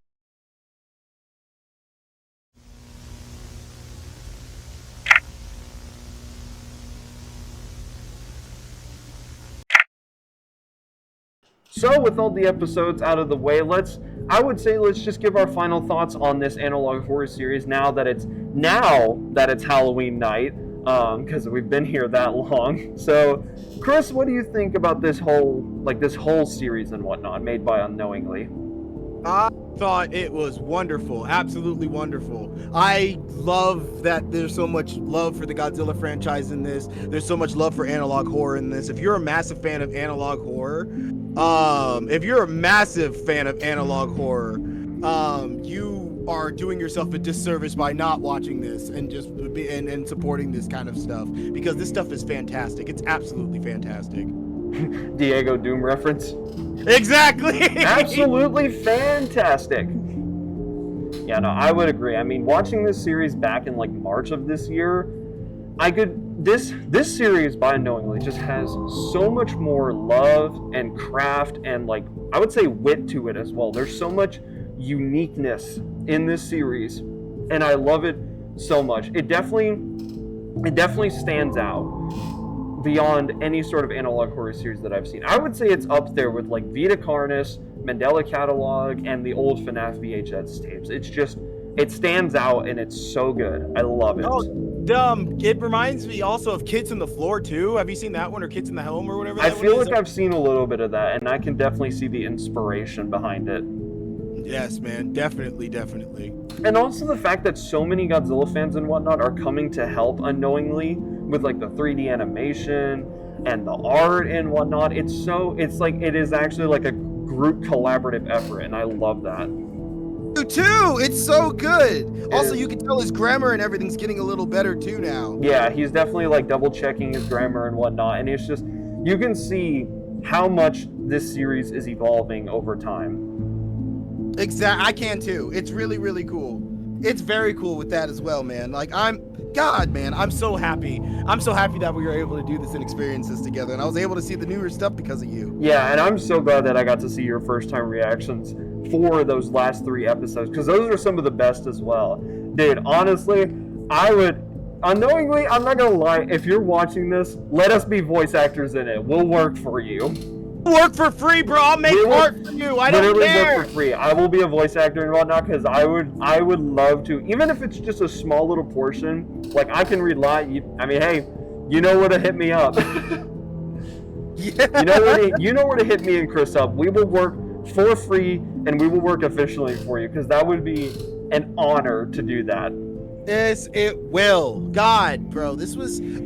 So with all the episodes out of the way, I would say let's just give our final thoughts on this analog horror series now that it's Halloween night, because we've been here that long. So, Chris, what do you think about this whole series and whatnot made by Unknowingly? I thought it was wonderful, absolutely wonderful. I love that there's so much love for the Godzilla franchise in this. There's so much love for analog horror in this. If you're a massive fan of analog horror, you are doing yourself a disservice by not watching this and just and supporting this kind of stuff, because this stuff is fantastic. It's absolutely fantastic. Diego Doom reference. Exactly. Absolutely fantastic. Yeah, no, I would agree. I mean, watching this series back in like March of this year, this series by Unknowingly just has so much more love and craft and, like, I would say wit to it as well. There's so much uniqueness in this series, and I love it so much. It definitely stands out beyond any sort of analog horror series that I've seen. I would say it's up there with like Vita Carnis, Mandela Catalog, and the old FNAF VHS tapes. It stands out and it's so good. I love it. It reminds me also of Kids on the Floor too. Have you seen that one, or Kids in the Home, or whatever? I feel like I've seen a little bit of that, and I can definitely see the inspiration behind it. Yes, man, definitely. And also the fact that so many Godzilla fans and whatnot are coming to help Unknowingly with like the 3D animation and the art and whatnot. It's like it is actually like a group collaborative effort, and I love that. You too. It's so good. Also, you can tell his grammar and everything's getting a little better too now. Yeah, he's definitely like double checking his grammar and whatnot, and it's just, you can see how much this series is evolving over time. Exactly. I can too. It's really, really cool. it's very cool with that as well, man. Like God, man, I'm so happy. I'm so happy that we were able to do this and experience this together, and I was able to see the newer stuff because of you. Yeah, and I'm so glad that I got to see your first time reactions for those last 3 episodes, because those are some of the best as well. Dude, honestly, I would, unknowingly, I'm not gonna lie, if you're watching this, let us be voice actors in it. We'll work for you. Work for free, bro. I'll make art for you. I don't care. Work for free. I will be a voice actor and whatnot, because I would love to, even if it's just a small little portion. Like, I can rely. I mean, hey, you know where to hit me up. Yeah. You know where to hit me and Chris up. We will work for free, and we will work efficiently for you, because that would be an honor to do that. Yes, it will. God, bro,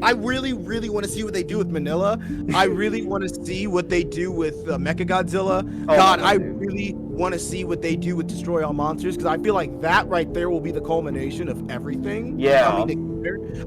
I really, really want to see what they do with Manila. I really want to see what they do with Mechagodzilla. Oh, God, I dude. really want to see what they do with Destroy All Monsters, because I feel like that right there will be the culmination of everything. Yeah.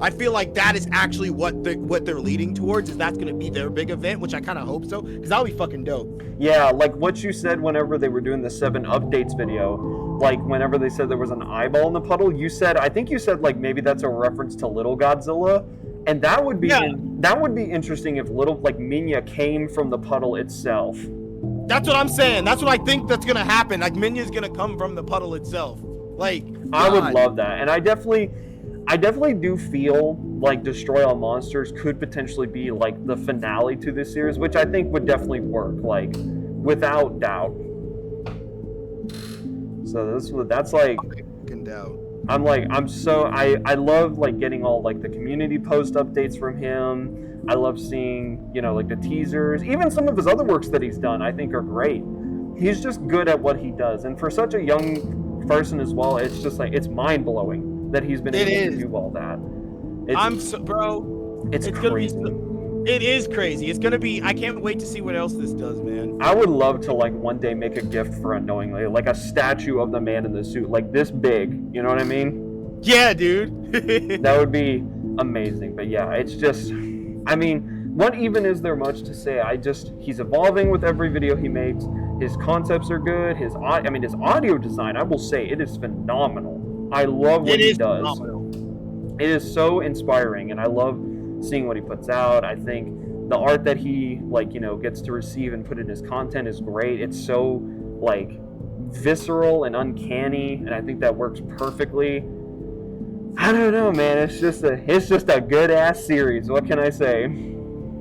I feel like that is actually what they're leading towards, is that's going to be their big event, which I kind of hope so, because that'll be fucking dope. Yeah, like what you said whenever they were doing the 7 updates video, like whenever they said there was an eyeball in the puddle, I think you said like maybe that's a reference to Little Godzilla, and that would be interesting if Minya came from the puddle itself. That's what I'm saying. That's what I think that's gonna happen. Like Minya's gonna come from the puddle itself. Like, I would love that, and I definitely do feel like Destroy All Monsters could potentially be like the finale to this series, which I think would definitely work, like without doubt. So that's like, doubt. I love like getting all like the community post updates from him. I love seeing, like the teasers, even some of his other works that he's done, I think are great. He's just good at what he does. And for such a young person as well, it's just like, it's mind blowing that he's been able to do all that. It's crazy. It is crazy. It's gonna be. I can't wait to see what else this does, man. I would love to like one day make a gift for Unknowingly, like a statue of the man in the suit, like this big. You know what I mean? Yeah, dude. That would be amazing. But yeah, it's just. I mean, what even is there much to say? He's evolving with every video he makes. His concepts are good. His audio design, I will say, it is phenomenal. I love what he does. Phenomenal. It is so inspiring, and I love seeing what he puts out. I think the art that he gets to receive and put in his content is great. It's so like visceral and uncanny, and I think that works perfectly. I don't know, man. It's just a good ass series. What can I say?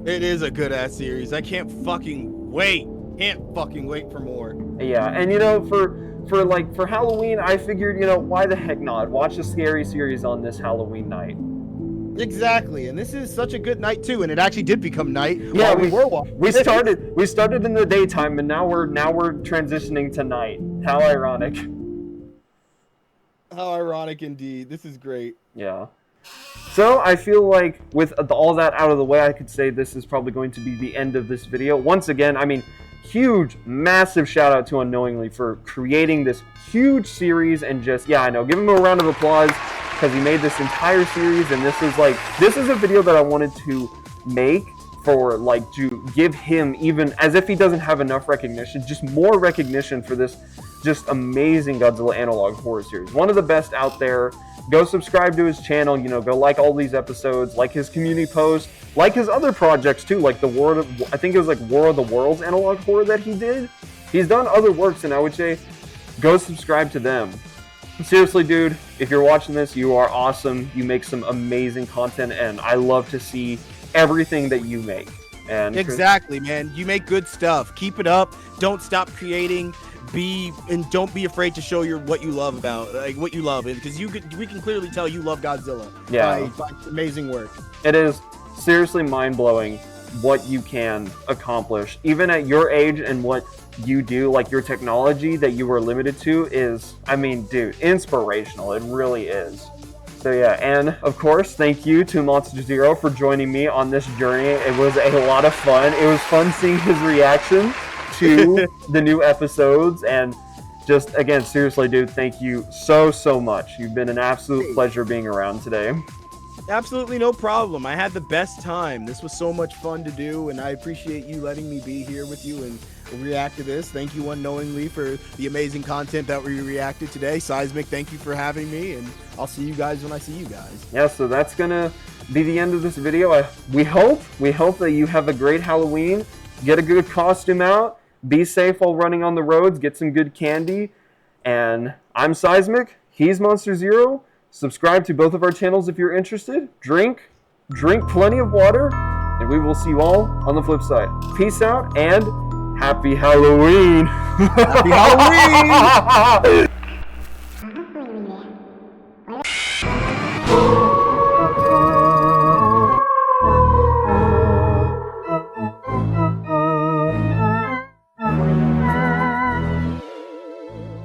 It is a good ass series. I can't fucking wait. Can't fucking wait for more. Yeah, and for Halloween, I figured, why the heck not? Watch a scary series on this Halloween night. Exactly, and this is such a good night too, and it actually did become night. Yeah, we started in the daytime, and now we're transitioning to night. How ironic. How ironic indeed. This is great. Yeah. So I feel like with all that out of the way, I could say this is probably going to be the end of this video. Once again, I mean, huge, massive shout out to Unknowingly for creating this huge series, and just, yeah, I know, give him a round of applause, because he made this entire series, and this is a video that I wanted to make for, like, to give him, even as if he doesn't have enough recognition, just more recognition for this just amazing Godzilla analog horror series. One of the best out there. Go subscribe to his channel, go like all these episodes, like his community posts, like his other projects too, like I think it was like War of the Worlds analog horror that he did. He's done other works, and I would say go subscribe to them. Seriously, dude, if you're watching this, you are awesome. You make some amazing content, and I love to see everything that you make. And exactly, man. You make good stuff. Keep it up. Don't stop creating. Don't be afraid to show what you love because we can clearly tell you love Godzilla. Yeah, by amazing work. It is seriously mind-blowing what you can accomplish, even at your age, and what you do, like your technology that you were limited to is, I mean, dude, inspirational. It really is. So yeah, and of course, thank you to Monster Zero for joining me on this journey. It was a lot of fun. It was fun seeing his reaction to the new episodes, and just, again, seriously, dude, thank you so much. You've been an absolute pleasure being around today. Absolutely no problem. I had the best time. This was so much fun to do, and I appreciate you letting me be here with you, and react to this. Thank you unknowingly for the amazing content that we reacted today. Seismic, thank you for having me, and I'll see you guys when I see you guys. Yeah, so that's gonna be the end of this video. We hope that you have a great Halloween. Get a good costume out. Be safe while running on the roads. Get some good candy. And I'm Seismic. He's Monster Zero. Subscribe to both of our channels if you're interested. Drink plenty of water, and we will see you all on the flip side. Peace out and happy Halloween. Happy Halloween.